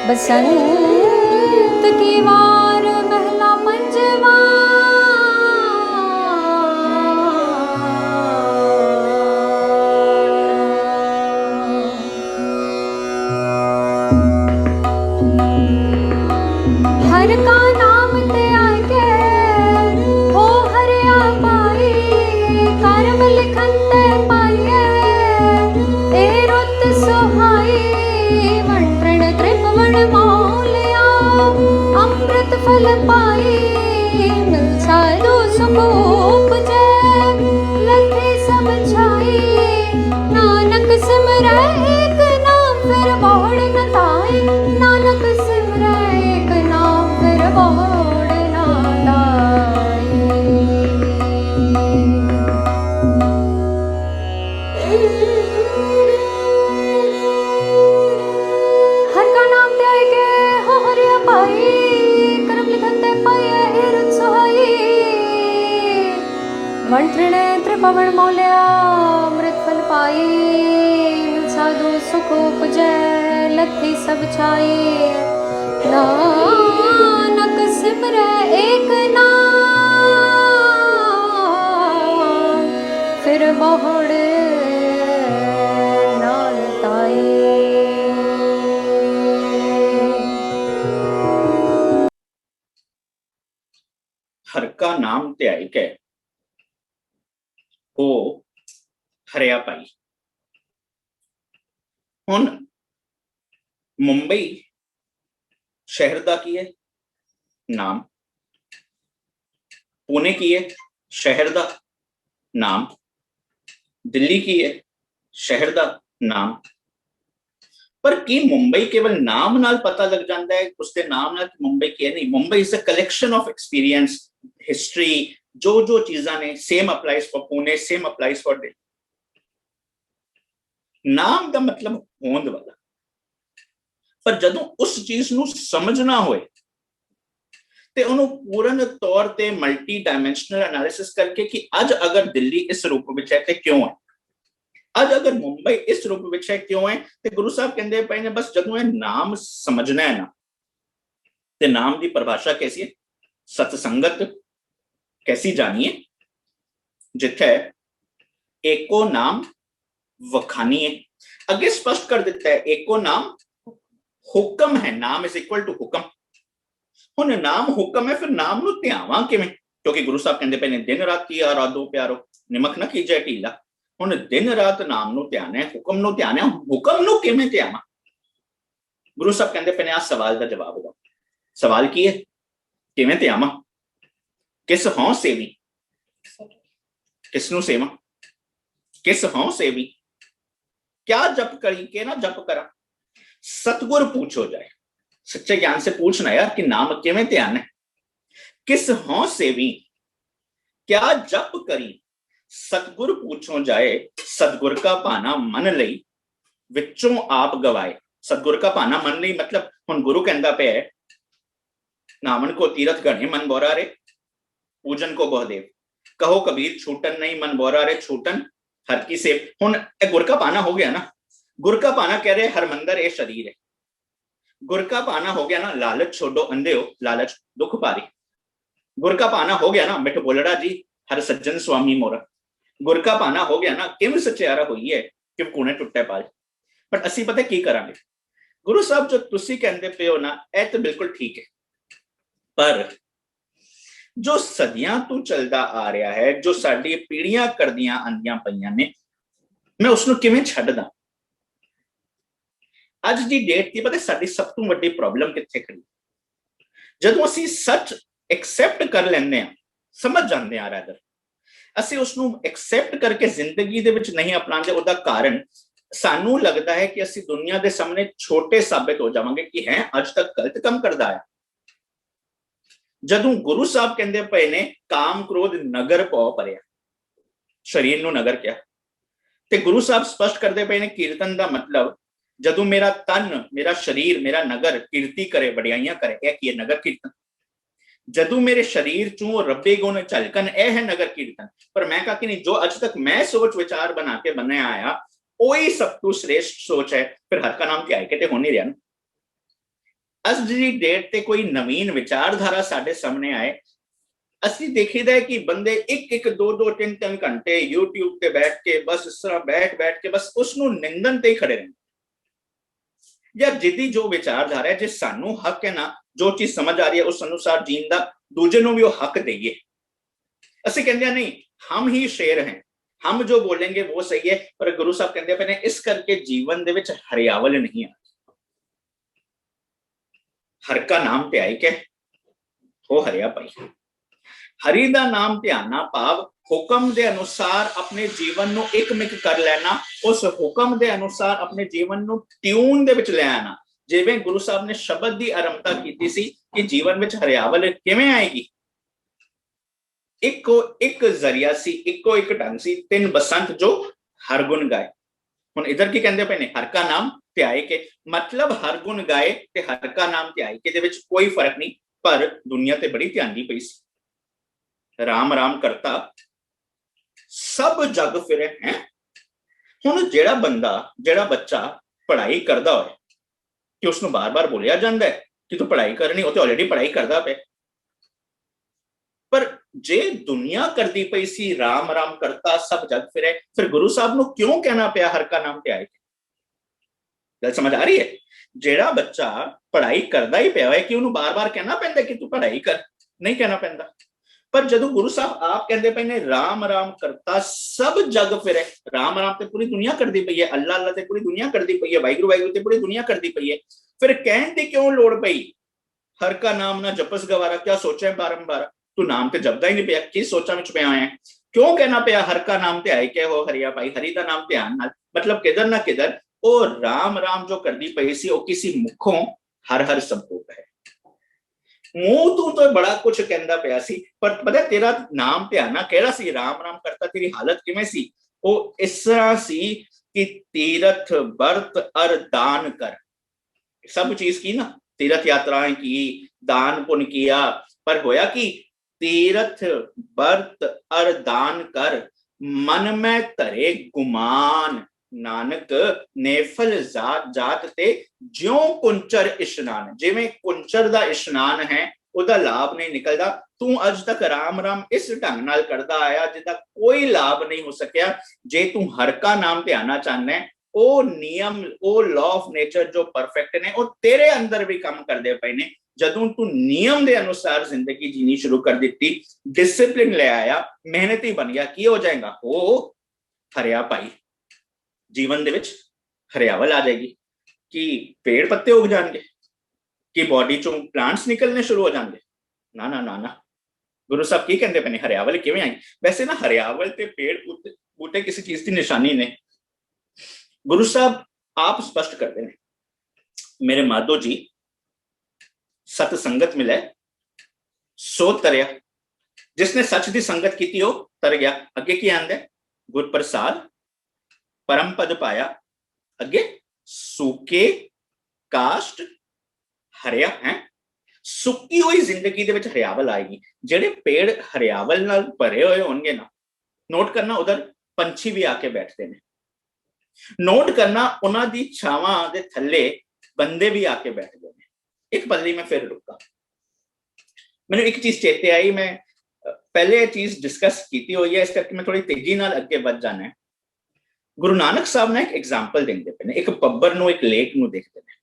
बसंत की वार महला पंजवा। हर का नाम त्यागे हो हरिया पाई। कर्म लिखन सुख उपजै, लथे सब छाई। नानक सिमरै एक नाम फिर बहुड़ न ताई। नानक सिमरै एक नाम फिर बहुड़ न ताई। हर का नाम ध्याय के हो हरिया पाई। करम लिखन ते पाइए हिरत सुहाई। मन त्रिनेत्र पवन मोल्या अमृत फल पाई। मिल साधु सुख उपजै, लथी सब छाई। नानक सिमरै एक नाम फिर बहुड़ नाल ताई। हर का नाम ध्याई के हो हरिया पाई। हुण मुंबई शहर दा की है नाम, पुणे की है शहर दा नाम, दिल्ली की है शहर दा नाम। पर की मुंबई केवल नाम नाल पता लग जाता है उसके नाम नाल मुंबई की है? नहीं, Mumbai is a collection of experience, history, जो जो चीज़ां ने same applies for Pune, same applies for Delhi. नाम दा मतलब होंद वाला, पर जदों उस चीज नूं समझना होए ते उन्हों पूर्ण तौर ते मल्टी डायमेंशनल एनालिसिस करके कि अज अगर दिल्ली इस रूप विच है ते क्यों है, अज अगर मुंबई इस रूप विच है क्यों है, ते गुरु साहब कहंदे पे ने बस जदों ये नाम समझना है ना, ते नाम की परिभाषा कैसी है? सत्संगत कैसी जानिए जिथे एको नाम वखानिए। अगे स्पष्ट कर देता है एको नाम हुक्म है, नाम इज इक्वल टू हुक्म। हुण नाम हुक्म है, फिर नाम नूं ध्यावां किवें? क्योंकि गुरु साहब कहंदे पे ने दिन राती आराधो प्यारो, निमक ना कीजे ढीला। हुण दिन रात नाम नूं ध्यान है, हुक्म नूं ध्यान है, हुक्म नूं किवें ध्यावां? गुरु साहब कहंदे पे ने आ सवाल दा जवाब दो। सवाल की है? किवें ध्यावां? किस हों सेवी, किसनूं सेवा, किस हों सेवी, क्या जप करी के ना जप करा। सतगुर पूछो जाए, सच्चे ज्ञान से पूछना यार कि नाम किवें ध्यान है। किस हों सेवी, क्या जप करी, सतगुर पूछो जाए। सतगुर का पाना मन लई, विचों आप गवाए। सतगुर का पाना मन लई मतलब हुण गुरु कहंदा पे है, नामन को तीरथ गढ़े मन बोरा रे, पूजन को बहुदेव। कहो कबीर छूटन नहीं मन बोरा रे, छूटन हर की सेव। हुण गुर का पाना हो गया ना, गुर का पाना कह रहे हर मंदिर ए शरीर है। गुर का पाना हो गया ना, लालच छोड़ो अंधे हो, लालच दुख पारी। गुर का पाना हो गया ना, मिठ बोलड़ा जी हर सज्जन स्वामी मोरा। गुर का पाना हो गया ना, किम सचियारा हुई है कि कूने टुटे पाल। पर असी पता की करांगे? गुरु साहब जो तुसी कहंदे पे हो ना, ए तो बिल्कुल ठीक है, पर जो सदियां तू चलता आ रहा है, जो साडी पीढ़ियां करदियां आंदियां पईयां ने, मैं उसनूं किवें छड्डदा? अज की डेट की पता साडी सब तो वड्डी प्रॉब्लम कित्थे खड़ी? जदों असीं सच एक्सेप्ट कर लैंदे आ, समझ जांदे आ रैदर, असीं उसनूं एक्सेप्ट करके जिंदगी दे विच नहीं अपनांदे, उहदा कारण सानू लगता है कि असीं दुनिया के सामने छोटे साबित हो जावांगे कि हैं अज तक गलत काम करदा आया। जदों गुरु साहब कहंदे पए ने काम क्रोध नगर पौ भरिया, शरीर नूं नगर क्या, ते गुरु साहब स्पष्ट करते पे ने कीर्तन का मतलब जदों मेरा तन, मेरा शरीर, मेरा नगर कीर्ति करे, बढ़ियाइयां करे, यह की है नगर कीर्तन। जदों मेरे शरीर चों रब्बे गुण झलकन, यह है नगर कीर्तन। पर मैं कहा कि नहीं, जो अज तक मैं सोच विचार बना के बने आया वही सब तो श्रेष्ठ सोच है, फिर हर का नाम क्या है कि हो नहीं रहा ना। अज की डेट ते कोई नवीन विचारधारा साडे सामने आए, असी देखीदा है कि बंदे एक एक दो दो तीन तीन घंटे यूट्यूब पे बैठ के बस इस तरह बैठ बैठ के बस उसनू निंदन ते खड़े रहने। या जिदी जो विचारधारा है, जिस सानू हक है ना, जो चीज समझ आ रही है उस अनुसार जीन दा दूजे नू भी वो हक देइए। असि कहंदे नहीं हम ही शेर हैं, हम जो बोलेंगे वो सही है, पर गुरु साहब कहंदे पे ने इस करके जीवन दे विच हरियावल नहीं आ। हर का नाम पे आई के हो हरिया पाई। हरि दा नाम ध्याना भाव हुक्म दे अनुसार अपने जीवन ਨੂੰ ਇੱਕਮਿਕ ਕਰ ਲੈਣਾ, ਉਸ ਹੁਕਮ ਦੇ ਅਨੁਸਾਰ ਆਪਣੇ ਜੀਵਨ ਨੂੰ ਟਿਊਨ ਦੇ ਵਿੱਚ ਲੈ ਆਣਾ। ਜਿਵੇਂ ਗੁਰੂ ਸਾਹਿਬ ਨੇ ਸ਼ਬਦ ਦੀ ਆਰੰਭਤਾ ਕੀਤੀ ਸੀ ਕਿ ਜੀਵਨ ਵਿੱਚ ਹਰਿਆਵਲ ਕਿਵੇਂ ਆਏਗੀ। ਇੱਕੋ ਇੱਕ ਜ਼ਰੀਆ ਸੀ, ਇੱਕੋ ਇੱਕ ਢੰਗ ਸੀ, ਤਿੰਨ ਬਸੰਤ ਜੋ ਹਰ ਗੁਣ ਗਾਏ। ਹੁਣ ਇਧਰ ਕੀ ਕਹਿੰਦੇ ਪਏ ਨੇ, ਹਰ ਕਾ ਨਾਮ ਧਿਆਏ ਕੇ, ਮਤਲਬ ਹਰ ਗੁਣ ਗਾਏ ਤੇ ਹਰ ਕਾ ਨਾਮ ਧਿਆਏ ਕੇ ਦੇ ਵਿੱਚ ਕੋਈ ਫਰਕ ਨਹੀਂ, ਪਰ ਦੁਨੀਆ ਤੇ ਬੜੀ ਧਿਆਨੀ ਪਈ ਸੀ। राम राम करता सब जग फिरे है। हुण जेड़ा बंदा जेड़ा बच्चा पढ़ाई करदा होए कि उसनू बार बार बोलिया जांदा है कि तू पढ़ाई करनी, वो तो ऑलरेडी पढ़ाई करदा पे। पर जे दुनिया करदी पई सी राम राम करता सब जग फिरे, फिर गुरु साहब नू क्यों कहना पिया हर का नाम ध्याए। गल समझ आ रही है? जेड़ा बच्चा पढ़ाई करदा ही पिया है कि उन्हें बार बार कहना पैंदा कि तू पढ़ाई कर, नहीं कहना पैंदा। पर जदों गुरु साहब आप कहते पे ने राम राम करता सब जग फिरे, राम राम ते पूरी दुनिया करदी पई है, अल्लाह अल्लाह ते पूरी दुनिया करदी पई है, वाहिगुरू वाहिगुरू ते पूरी दुनिया करदी पई है, फिर कहन दी क्यों लोड़ पई हर का नाम ना जपस गवारा। क्या सोचा है बारंबार, तू नाम ते जपदा ही नहीं पिया, की सोचा विच पिया है, क्यों कहना पिया हर का नाम ते आए के हो हरिया भाई, हरि दा नाम ध्यान नाल। मतलब किधर ना किधर ओ राम राम जो करदी पई सी ओ किसी मुखों हर हर संभोग है। मूंह तू तो बड़ा कुछ कहंदा पिया सी, पर पता तेरा नाम ध्याना केड़ा सी, राम राम करता तेरी हालत किवें सी, ओ इस तरह सी कि तीरथ बरत अर दान कर, सब चीज की ना, तीर्थ यात्राएं की, दान पुण्य किया, पर होया कि तीरथ बरत अर दान कर मन में तरे गुमान, नानक नेफल जात जात ते ज्यों कुंचर इशनान। जिवें कुंचर दा इशनान है उदा लाभ नहीं निकलदा, तू अज तक राम राम इस ढंग नाल करदा आया जिदा कोई लाभ नहीं हो सकिया। जे तू हर का नाम ध्याना चाहना है, ओ नियम ओ लॉ ऑफ नेचर जो परफेक्ट ने ओ तेरे अंदर भी काम करदे पए ने। जदों तू नियम दे अनुसार जिंदगी जीनी शुरू कर दी, डिसिप्लिन ले आया, मेहनती बन गया, की हो जाएगा, हो हरिया भाई, जीवन दे विच हरियावल आ जाएगी, कि पेड़ पत्ते उग जाएंगे, कि बॉडी चों प्लांट्स निकलने शुरू हो जाएंगे। ना ना ना ना, गुरु साहब की कहते पे हरियावल किवें आई। वैसे ना हरियावल ते पेड़ बूटे किसी चीज की निशानी ने, गुरु साहब आप स्पष्ट करते हैं। मेरे माधो जी सत संगत मिले सो तरया, जिसने सच दी संगत की हो तर गया। अगे की आंदा गुर प्रसाद परम पद पाया, अगे सूके कास्ट हरिया है। सुक्की हुई जिंदगी दे विच हरियावल आएगी। जेडे पेड़ हरियावल नाल भरे हुए होंगे ना, नोट करना उधर पंछी भी आके बैठते हैं, नोट करना उन्हां दी छावां दे थल्ले बंदे भी आके बैठते हैं। एक पल्ली में फिर रुका, मैंने एक चीज चेते आई, मैं पहले चीज डिस्कस की हुई है, इस करके मैं थोड़ी तेजी नाल अगे बढ़ जाना है। गुरु नानक साहब ने एक एग्जाम्पल देंदे पे ने, एक पब्बर नूं एक लेक नूं देखदे ने।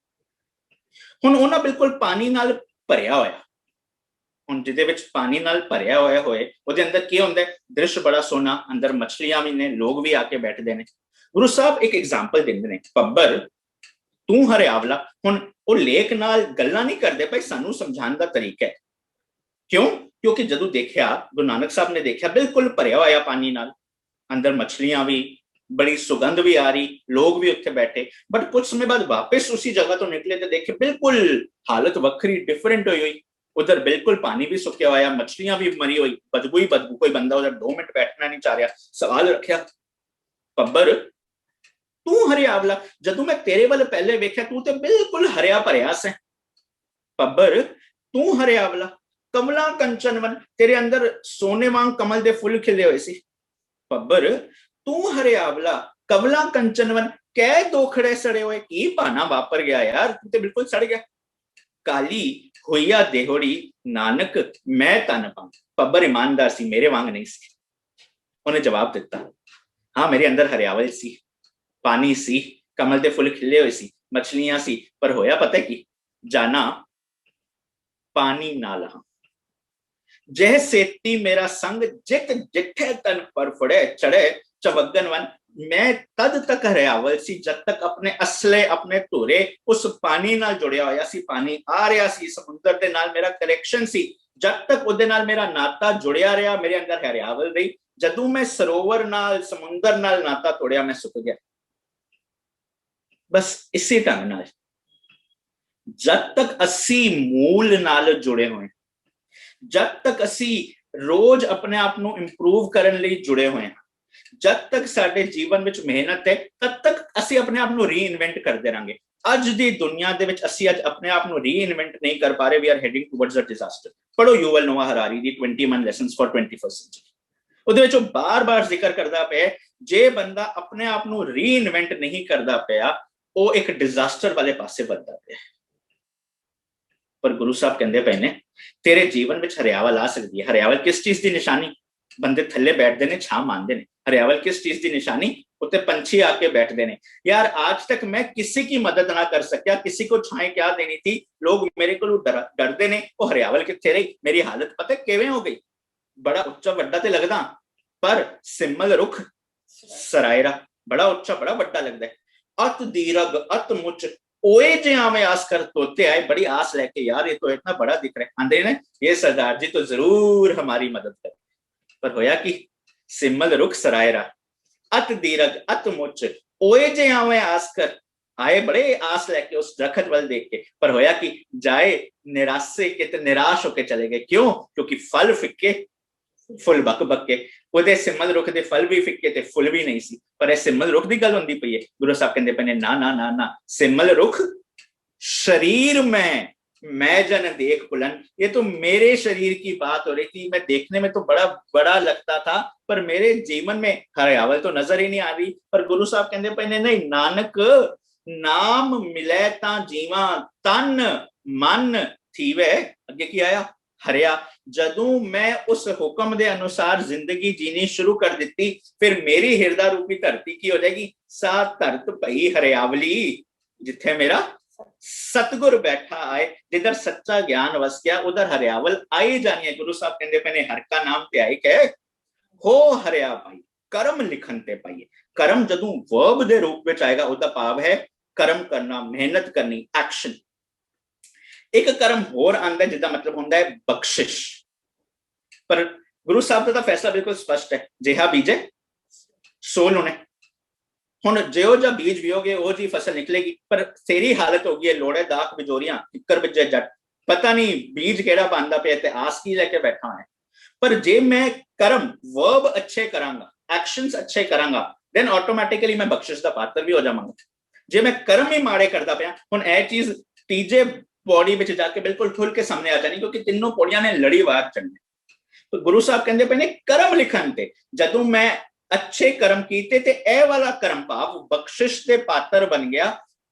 हुण उन्हां बिल्कुल पानी नाल भरिया होया, हुण जिहदे विच पानी नाल भरिया होया होए उहदे अंदर की हुंदा है, दृश्य बड़ा सोहना, अंदर मछलियां भी ने, लोग भी आके बैठदे ने। गुरु साहब एक एग्जाम्पल देंदे ने, पब्बर तू हरियावला। हुण ओ लेक नाल गल्लां नहीं करदे भाई, सानू समझाने का तरीका है। क्यों? क्योंकि जदों देखिया गुरु नानक साहब ने देखिया बिल्कुल भरिया होया पानी नाल, अंदर मछलियां भी, बड़ी सुगंध भी आ रही, लोग भी उत्थे बैठे। बट कुछ समय बाद वापस उसी जगह तो निकले तो देखे बिल्कुल हालत वक्री डिफरेंट हुई हुई। उधर बिल्कुल पानी भी सुक्या हुआ, मछलियां भी मरी हुई, बदबू ही बदबू। कोई बंदा उधर 2 मिनट बैठना नहीं चाह रहा। सवाल रखिया, पब्बर तू हरियावला, जदों मैं तेरे वाल पहले वेख्या तू तो बिल्कुल हरिया भरिया से। पब्बर तू हरियावला, कमला कंचन वन, तेरे अंदर सोने वांग कमल दे फुल खिले हुए सी। पब्बर तू हरियावला, कमला कंचन वन, कै दोखड़े सड़े हुए, की पाना वापर गया यार, तू तो बिल्कुल सड़ गया। काली होइया देहोड़ी, नानक मैं तन पाऊं। पब्बर ईमानदार सी, मेरे वांग नहीं सी। उन्हें जवाब दिता, हाँ मेरे अंदर हरियावल सी, पानी सी, कमल दे फुल खिले हुए सी, मछलियां सी, पर होया पता की जाना पानी ना लहा। जह सेती मेरा संग जित जिठे तन पर फड़े चढ़े चवगन वन, मैं तद तक हरियावल सी जद तक अपने असले अपने धुरे उस पानी नाल जुड़िया होया सी, पानी आ रहा सी समुद्र दे नाल, मेरा कनेक्शन सी, जब तक उहदे नाल मेरा नाता जुड़िया रहा, मेरे अंदर हरियावल रही। जदों मैं सरोवर नाल समुद्र नाल नाता तोड़िया, मैं सुक गया। बस इसी ढंग नाल जब तक असी मूल नाल जुड़े हुए, जब तक असी रोज अपने आप को इंप्रूव करने लिए जुड़े हुए हैं, जब तक साडे जीवन में मेहनत है, तब तक असी अपने आप को रीइन्वेंट करते रहेंगे। अज दी दुनिया दे विच असी अज अपने आप को रीइन्वेंट नहीं कर पा रहे। We are heading towards a disaster. पढ़ो Yuval Noah Harari the 21 lessons for 21st century. ਉਹਦੇ ਵਿੱਚ बार-बार जिक्र करता पे, जे बंदा अपने आप को रीइन्वेंट नहीं करता पिया, वो एक डिजास्टर वाले पासे बढ़ता पे। पर गुरु साहब कहते पे ने तेरे जीवन में हरियावल आ सकती है। हरियावल किस चीज की निशानी? बंदे थले बैठते ने, छां मानते ने। हरियावल किस चीज की निशानी? उत्ते पंछी आके बैठते ने। यार आज तक मैं किसी की मदद ना कर सकिया, किसी को छाएं क्या देनी थी, लोग मेरे को डरते ने। वो हरियावल कित्थे रही? मेरी हालत पता किवें हो गई? बड़ा उच्चा वड्डा ते लगदा, पर सिमल रुख सरायरा बड़ा उच्चा बड़ा वड्डा लगदा है। अत दीरग अत मुच ओए जे आवे आस कर तोते आए, बड़ी आस लेके, यार ये तो इतना बड़ा दिख रहा है। आंदे ने ये सरदार जी तो जरूर हमारी मदद करे। पर होया कि सिमल रुख सरायरा अत दीरग अत मुच ओए जे आवे आस कर आए, बड़े आस लेके उस दरखत वाल देख के, पर होया कि जाए निराशे के ते निराश होके चले गए। क्यों? क्योंकि फल फिक्के फुल बक बक के। ਉਹਦੇ सिमल रुख के फल भी फिक्के थे, फुल भी नहीं सी। पर सिमल रुख की गल होंदी पई है। गुरु साहब कहते पे ने ना ना ना ना, सिमल रुख शरीर में मैं जन देख पुलन, ये तो मेरे शरीर की बात हो रही थी। मैं देखने में तो बड़ा बड़ा लगता था, पर मेरे जीवन में हरियावल तो नजर ही नहीं आ रही। पर गुरु साहब कहते पे ने नहीं, नानक नाम मिले ता जीवा तन मन थीवे। अगे की आया? हरिया। जदों मैं उस हुक्म के अनुसार जिंदगी जीनी शुरू कर दी, फिर मेरी हृदय रूपी धरती की हो जाएगी? सा धरत पई हरियावली, जिथे मेरा सतगुर बैठा आए, जिधर सच्चा ज्ञान वस गया, उधर हरियावल आई जानी है। गुरु साहब कहते पे ने हर का नाम ते आई के हो हरिया भाई, कर्म लिखन ते पाइए। कर्म जदों वर्ब दे रूप में आएगा, उदा भाव है कर्म करना, मेहनत करनी, एक्शन। एक कर्म होर आंदा जिसका मतलब होता है बख्शिश। पर गुरु साहब का फैसला बिल्कुल स्पष्ट है, जिहा बीजे सो लुने। हुण जिहो जा बीज बियोगे वो जी फसल निकलेगी। पर तेरी हालत हो गई है लोड़े दाख बिजोरियां किकर बिजे जट, पता नहीं बीज केड़ा पांदा पे ते आस की लेके बैठा है। पर जे मैं कर्म वर्ब अच्छे करांगा, एक्शंस अच्छे करांगा, देन ऑटोमेटिकली मैं बख्शिश का पात्र भी हो जावांगा। जे मैं कर्म ही माड़े करता पिया, हुण ए चीज तीजे पौड़ी में जाके बिल्कुल खुल के सामने आ जानी, क्योंकि तीनों पौड़ियां ने लड़ी वार चढ़ने। तो गुरु साहब कहते पे ने कर्म लिखन ते जदों मैं अच्छे कर्म कीते ते ए वाला कर्म भाव बख्शिश के पात्र बन गया।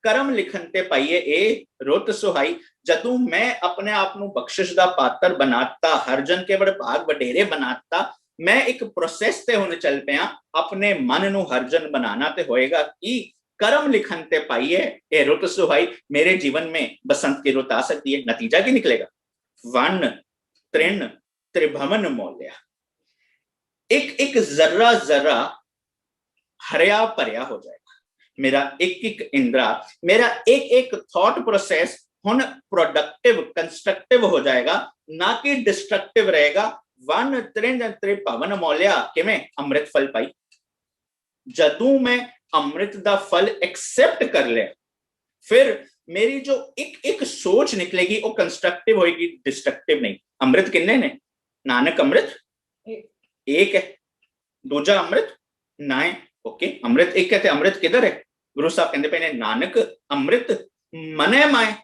कर्म लिखन ते पाइए ए रुत सुहाई, जदों मैं अपने आप को बख्शिश का पात्र बनाता, हर जन के बड़े भाग वडेरे बनाता, मैं एक प्रोसेस ते हुण चल पिया अपने मन नूं हरजन बनाना ते होएगा कि कर्म लिखन ते पाइए ए रुत सुहाई, मेरे जीवन में बसंत की रुत आ सकती है। नतीजा क्या निकलेगा? वन तृण त्रिभवन मौल्या, एक एक जर्रा जर्रा हरिया भरिया हो जाएगा। मेरा एक एक इंद्रा, मेरा एक एक थॉट प्रोसेस हुण प्रोडक्टिव कंस्ट्रक्टिव हो जाएगा, ना कि डिस्ट्रक्टिव रहेगा। वन तृण त्रिभवन मौल्या किवें? अमृत फल पाई। जदों मैं अमृत दा फल एक्सेप्ट कर ले, फिर मेरी जो एक एक सोच निकलेगी वो कंस्ट्रक्टिव होगी, डिस्ट्रक्टिव नहीं। अमृत किन्ने ने? नानक अमृत एक है, दूजा अमृत ना है। ओके, अमृत एक है, अमृत किधर है? गुरु साहब कहते पे ने नानक अमृत मने माए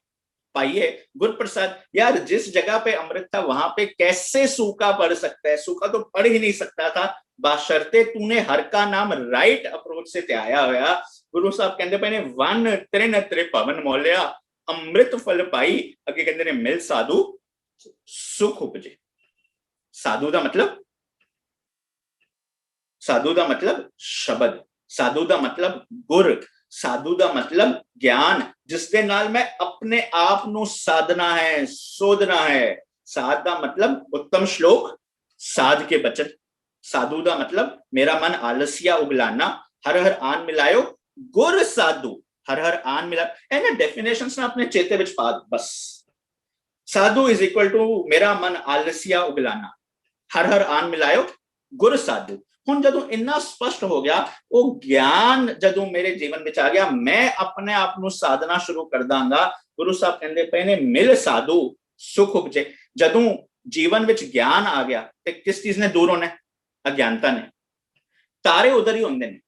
पाइए गुरु प्रसाद। यार जिस जगह पे अमृत था वहां पे कैसे सूखा पड़ सकता है? सूखा तो पड़ ही नहीं सकता था, बाशर्ते तूने हर का नाम राइट अप्रोच से त्याया होया। गुरु साहब कहते पे ने वन तृण त्रिभवन मौल्या, अमृत फल पाई। अगे कहते ने मिल साधु सुख उपजे। साधु का मतलब, साधु का मतलब शब्द, साधु का मतलब गुर, साधु का मतलब ज्ञान, जिसके नाल मैं अपने आप नू साधना है, सोधना है। साध का मतलब उत्तम श्लोक, साध के बचन। साधु का मतलब मेरा मन आलसिया उगलाना, हर हर आन मिलायो गुर साधु, हर हर आन मिला ਇਹਨਾਂ ਡੈਫੀਨੇਸ਼ਨਸ ਨਾ ਆਪਣੇ ਚੇਤੇ ਵਿੱਚ ਪਾ ਬਸ। ਸਾਧੂ ਇਜ਼ ਇਕੁਅਲ ਟੂ ਮੇਰਾ ਮਨ ਆਲਸੀਆ ਉਗਲਾਣਾ, ਹਰ ਹਰ ਆਨ ਮਿਲਾਇਓ ਗੁਰ ਸਾਧੂ। ਹੁਣ ਜਦੋਂ ਇੰਨਾ ਸਪਸ਼ਟ ਹੋ ਗਿਆ, ਉਹ ਗਿਆਨ ਜਦੋਂ ਮੇਰੇ ਜੀਵਨ ਵਿੱਚ ਆ ਗਿਆ, ਮੈਂ ਆਪਣੇ ਆਪ ਨੂੰ ਸਾਧਨਾ ਸ਼ੁਰੂ ਕਰ ਦਾਂਗਾ। ਗੁਰੂ ਸਾਹਿਬ ਕਹਿੰਦੇ ਪਏ ਨੇ ਮਿਲ ਸਾਧੂ ਸੁਖ ਉਪਜੇ। ਜਦੋਂ ਜੀਵਨ ਵਿੱਚ ਗਿਆਨ ਆ ਗਿਆ ਤੇ ਕਿਸ ਚੀਜ਼ ਨੇ ਦੂਰ ਹੋਣਾ? ਅਗਿਆਨਤਾ ਨੇ। ਤਾਰੇ ਉਧਰ ਹੀ ਹੁੰਦੇ ਨੇ,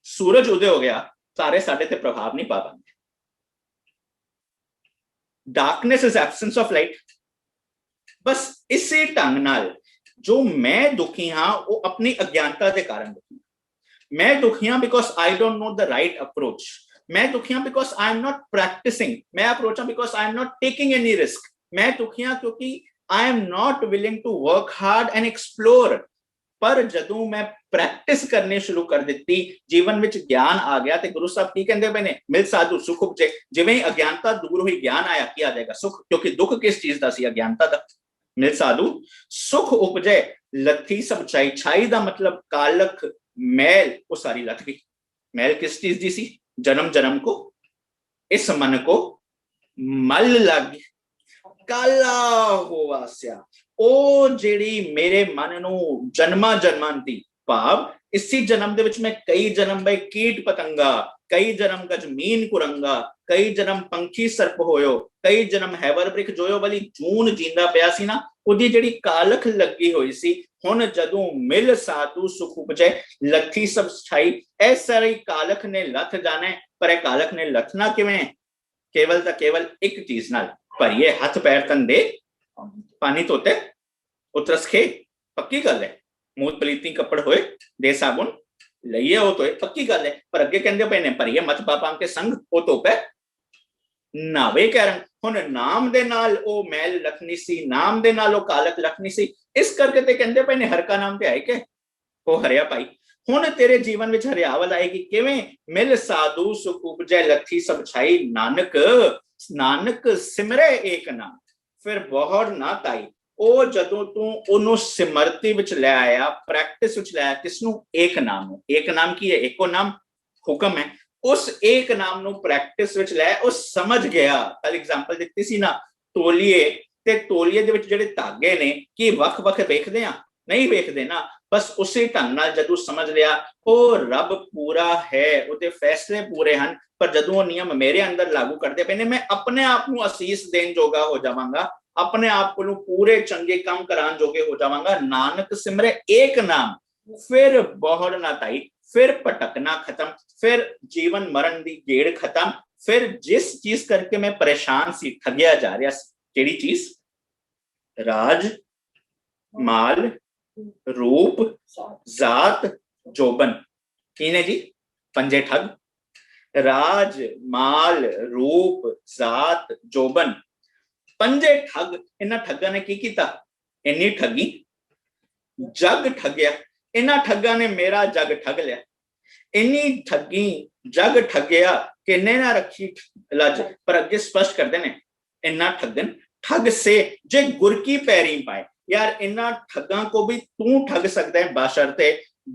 ਸੂਰਜ ਉਦੇ ਹੋ ਗਿਆ, ਤਾਰੇ ਸਾਡੇ ਤੇ ਪ੍ਰਭਾਵ ਨਹੀਂ ਪਾ ਪਾਉਂਦੇ। Darkness is absence of light. ਬਸ ਇਸੇ ਢੰਗ ਨਾਲ ਜੋ ਮੈਂ ਦੁਖੀ ਹਾਂ ਉਹ ਆਪਣੀ ਅਗਿਆਨਤਾ ਦੇ ਕਾਰਨ ਦੁਖੀ। ਮੈਂ ਦੁਖੀ ਹਾਂ because I don't know the right approach. ਮੈਂ ਦੁਖੀ ਹਾਂ because I am not practising. ਮੈਂ ਅਪਰੋਚਾਂ because I am not taking any risk. ਮੈਂ ਦੁਖੀ ਹਾਂ ਕਿਉਂਕਿ I am not willing to work hard and explore. ਪਰ ਜਦੋਂ ਮੈਂ ਪ੍ਰੈਕਟਿਸ ਕਰਨੀ ਸ਼ੁਰੂ ਕਰ ਦਿੱਤੀ, ਜੀਵਨ ਵਿੱਚ ਗਿਆਨ ਆ ਗਿਆ, ਤੇ ਗੁਰੂ ਸਾਹਿਬ ਕੀ ਕਹਿੰਦੇ ਪਏ ਨੇ? ਮਿਲ ਸਾਧੂ ਸੁਖ ਉਪਜੇ। ਜਿਵੇਂ ਅਗਿਆਨਤਾ ਦੂਰ ਹੋਈ, ਗਿਆਨ ਆਇਆ, ਕੀ ਆ ਜਾਏਗਾ? ਸੁਖ। ਕਿਉਂਕਿ ਦੁੱਖ ਕਿਸ ਚੀਜ਼ ਦਾ ਸੀ? ਅਗਿਆਨਤਾ ਦਾ। ਮਿਲ ਸਾਧੂ ਸੁਖ ਉਪਜੇ ਲੱਥੀ ਸਭ ਛਾਈ। ਛਾਈ ਦਾ ਮਤਲਬ ਕਾਲਖ, ਮੈਲ, ਉਹ ਸਾਰੀ ਲੱਥ ਗਈ। ਮੈਲ ਕਿਸ ਚੀਜ਼ ਦੀ ਸੀ? ਜਨਮ ਜਨਮ ਕੋ ਇਸ ਮਨ ਕੋ ਮਲ ਲੱਗ ਕਾਲਾ ਹੋਵਾ ਸਿਆ। ਉਹ ਜਿਹੜੀ ਮੇਰੇ ਮਨ ਨੂੰ ਜਨਮਾਂ ਜਨਮਾਂ ਦੀ ਭਾਵ ਇਸੀ ਜਨਮ ਦੇ ਵਿੱਚ ਮੈਂ ਕਈ ਜਨਮ ਬਈ ਕੀਟ ਪਤੰਗਾ, ਕਈ ਜਨਮ ਗਜਮੀਨ ਕੁਰੰਗਾ, ਕਈ ਜਨਮ ਪੰਖੀ ਸਰਪ ਹੋਇਓ, ਕਈ ਜਨਮ ਹੈਵਰ ਬ੍ਰਿਖ ਜੋਇਓ ਵਾਲੀ ਜੂਨ ਜੀਂਦਾ ਪਿਆ ਸੀ ਨਾ, ਉਹਦੀ ਜਿਹੜੀ ਕਾਲਖ ਲੱਗੀ ਹੋਈ ਸੀ, ਹੁਣ ਜਦੋਂ ਮਿਲ ਸਾਧੂ ਸੁਖ ਉਪਜੇ ਲੱਥੀ ਸਭ ਛਾਈ। ਇਹ ਸਾਰੀ ਕਾਲਖ ਨੇ ਲੱਥ ਜਾਣਾ। ਪਰ ਇਹ ਕਾਲਖ ਨੇ ਲੱਥਣਾ ਕਿਵੇਂ? ਕੇਵਲ ਤਾਂ ਕੇਵਲ ਇੱਕ ਚੀਜ਼ ਨਾਲ, ਭਰੀਏ ਹੱਥ ਪੈਰ ਧੰਦੇ ਪਾਣੀ ਧੋਤੇ ਉਤਰਸ ਖੇ। ਪੱਕੀ ਗੱਲ ਹੈ। ਮੂਤ ਪਲੀਤੀ ਕੱਪੜ ਹੋਏ ਦੇ ਸਾਬੁਨ ਲਈਏ, ਉਹ ਧੋਏ, ਪੱਕੀ ਗੱਲ ਹੈ। ਪਰ ਅੱਗੇ ਕਹਿੰਦੇ ਪਏ ਨੇ ਭਰੀਏ ਮਤ ਪਾਪਾਂ ਕੇ ਸੰਗ ਉਹ ਧੋਪੇ ਨਾਵੇ ਕਰਨ। ਹੁਣ ਨਾਮ ਦੇ ਨਾਲ ਉਹ ਮੈਲ ਲਖਣੀ ਸੀ, ਨਾਮ ਦੇ ਨਾਲ ਉਹ ਕਾਲਕ ਲਖਣੀ ਸੀ। ਇਸ ਕਰਕੇ ਤੇ ਕਹਿੰਦੇ ਪਏ ਨੇ ਹਰ ਕਾ ਨਾਮ ਤੇ ਆਏ ਕੇ ਉਹ ਹਰਿਆ ਪਾਈ। ਹੁਣ ਤੇਰੇ ਜੀਵਨ ਵਿੱਚ ਹਰਿਆਵਲ ਆਏਗੀ ਕਿਵੇਂ? ਮਿਲ ਸਾਧੂ ਸੁਖ ਉਪਜੈ ਲੱਥੀ ਸਭ ਛਾਈ। ਨਾਨਕ ਨਾਨਕ ਸਿਮਰੇ ਏਕ ਨਾਮ ਫਿਰ ਬਹੁੜ ਨਾ ਤਾਈ। ਉਹ ਜਦੋਂ ਤੂੰ ਉਹਨੂੰ ਸਿਮਰਤੀ ਵਿੱਚ ਲੈ ਆਇਆ, ਪ੍ਰੈਕਟਿਸ ਵਿੱਚ ਲੈ ਆਇਆ, ਕਿਸਨੂੰ? ਏਕ ਨਾਮ ਨੂੰ। ਏਕ ਨਾਮ ਕੀ ਹੈ? ਇੱਕੋ ਨਾਮ ਹੁਕਮ ਹੈ। ਉਸ ਏਕ ਨਾਮ ਨੂੰ ਪ੍ਰੈਕਟਿਸ ਵਿੱਚ ਲੈ, ਉਹ ਸਮਝ ਗਿਆ। ਕੱਲ ਐਗਜ਼ਾਮਪਲ ਦਿੱਤੀ ਸੀ ਨਾ, ਤੋਲੀਏ ਤੇ ਤੋਲੀਏ ਦੇ ਵਿੱਚ ਜਿਹੜੇ ਧਾਗੇ ਨੇ, ਕੀ ਵੱਖ-ਵੱਖ ਵੇਖਦੇ ਆ? ਨਹੀਂ ਵੇਖਦੇ ਨਾ। ਬਸ ਉਸੇ ਢੰਗ ਨਾਲ ਜਦੋਂ ਸਮਝ ਲਿਆ ਉਹ ਰੱਬ ਪੂਰਾ ਹੈ, ਉਹਦੇ ਫੈਸਲੇ ਪੂਰੇ ਹਨ, ਪਰ ਜਦੋਂ ਉਹ ਨਿਯਮ ਮੇਰੇ ਅੰਦਰ ਲਾਗੂ ਕਰਦੇ ਪਏ ਨੇ, ਮੈਂ ਆਪਣੇ ਆਪ ਨੂੰ ਅਸੀਸ ਦੇਣ ਜੋਗਾ ਹੋ ਜਾਵਾਂਗਾ, ਆਪਣੇ ਆਪ ਨੂੰ ਪੂਰੇ ਚੰਗੇ ਕੰਮ ਕਰਾਉਣ ਜੋਗੇ ਹੋ ਜਾਵਾਂਗਾ। ਨਾਨਕ ਸਿਮਰੇ ਏਕ ਨਾਮ ਫਿਰ ਬਹੁੜ ਨਾ ਤਾਈ, ਫਿਰ ਭਟਕਣਾ ਖਤਮ, ਫਿਰ ਜੀਵਨ ਮਰਨ ਦੀ ਗੇੜ ਖਤਮ। ਫਿਰ ਜਿਸ ਚੀਜ਼ ਕਰਕੇ ਮੈਂ ਪਰੇਸ਼ਾਨ ਸੀ, ਠੱਗਿਆ ਜਾ ਰਿਹਾ ਸੀ, ਕਿਹੜੀ ਚੀਜ਼? ਰਾਜ ਮਾਲ रूप जात जोबन। किने जी? पंजे ठग। राज माल रूप जात जोबन, पंजे ठग। इन्हां ठगां ने की कीता? इन्नी ठगी जग ठगिया। इन्हां ठगां ने मेरा जग ठग लिया। इन्नी ठगी जग ठगिया किन्ने ना रखी लज। पर अगे स्पष्ट करते ने इन्ना ठगन ठग से जे गुर की पैरी पाए। यार इन्ना ठगां को भी तू ठग सकता है बशर्ते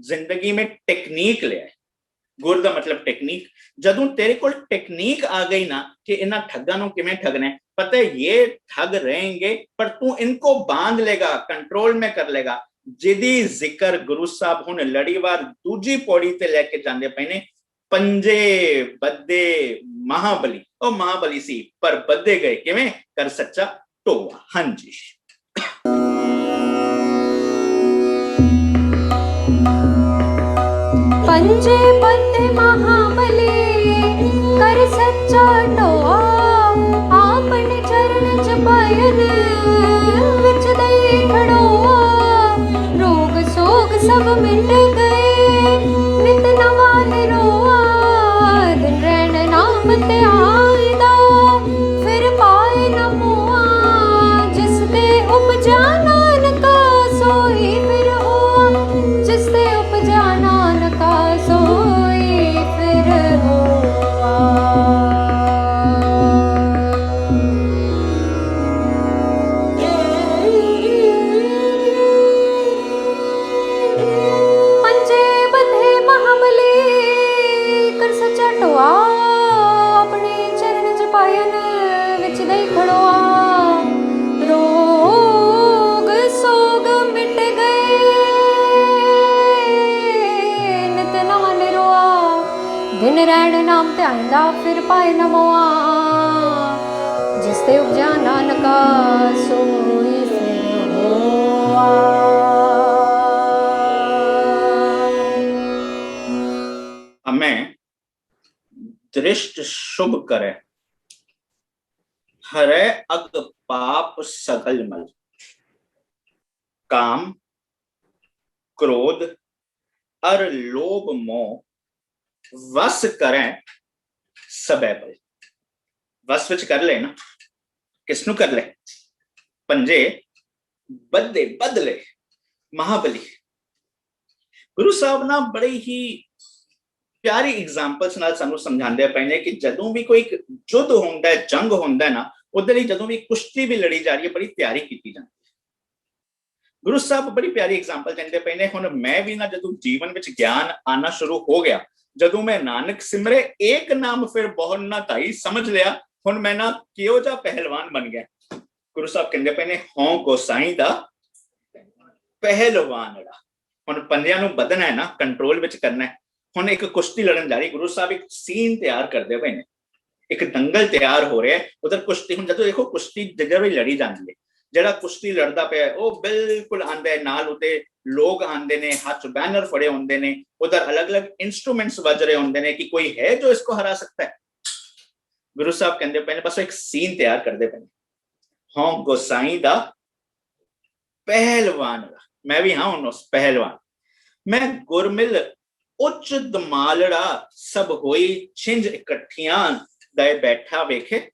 जिंदगी में टेक्निक ले आए। गुर दा मतलब टेक्निक। जदों तेरे कोल टेक्निक आ गई ना कि इन्ना ठगां नूं किवें ठगना है, पता है ये ठग रहेंगे पर तू इनको बांध लेगा, कंट्रोल में कर लेगा। जिदी जिक्र गुरु साहब हुण लड़ीवार दूजी पौड़ी ते लेके जांदे पए ने। पंजे बद्दे महाबली, ओ महाबली सी पर बद्दे गए किवें? कर सच्चा टोआ। हाँ जी। पंजे बंदे महाबली कर सच्चा टोआ। आपने चरण जपायन विच दई खड़ोआ। रोग सोग सब मिट गए नित नवा निरोआ। दिन रैन नाम ते आईदा फिर पाए न मोआ। जिसते उपजा नानका सोई फिर होआ। जिसते उपजा नानका सोई फिर होआ। पंज नैण नाम ध्याइंदा फिर पाए न मोआ जिस ते उपजा नानका सोई फिर होआ। हमें दृष्ट शुभ करे हरे अग पाप सगल मल, काम क्रोध अर लोभ मोह वस करें सबे बल। वस विच कर ले ना, किसनु कर ले? पंजे बदले बदले महाबली। गुरु साहब ना बड़े ही प्यारी एग्जाम्पल्स नाल सानू समझाते पे ने कि जदों भी कोई युद्ध होंदा है, जंग होंदा है ना, उधर ही जदों भी कुश्ती भी लड़ी जा रही है, बड़ी तैयारी की जाती है। गुरु साहब बड़ी प्यारी एग्जाम्पल देंदे पे ने। हुण मैं भी ना जदों जीवन विच ज्ञान आना शुरू हो गया, जदों मैं नानक सिमरे एक नाम फिर बहुत ना ताई समझ लिया, हुण मैं ना किहो जा पहलवान बन गया। गुरु साहब कहंदे पे ने हों गोसाई दा पहलवान ड़ा। हुण पंजियां नूं बदना है ना, कंट्रोल विच करना है। हुण एक कुश्ती लड़न जा रही, गुरु साहब एक सीन तैयार करते पे ने, एक दंगल तैयार हो रहा है उधर कुश्ती। हुण जदों देखो कुश्ती जिधर भी लड़ी जाती है, जड़ा कुश्ती लड़दा पे वो बिल्कुल आंदा है, नाल उते लोग आंदे ने, हाथ बैनर फड़े होंदे ने, उधर अलग अलग इंस्ट्रूमेंट्स बज रहे होंदे ने कि कोई है जो इसको हरा सकता है। गुरु साहब कहंदे पे ने बस एक सीन तैयार करदे पे ने, हों गोसाई दा पहलवान। मैं भी हाँ उस पहलवान, मैं गुरमिल उच्च दमालड़ा सब होई छिंज इकट्ठियां दे बैठा वेखे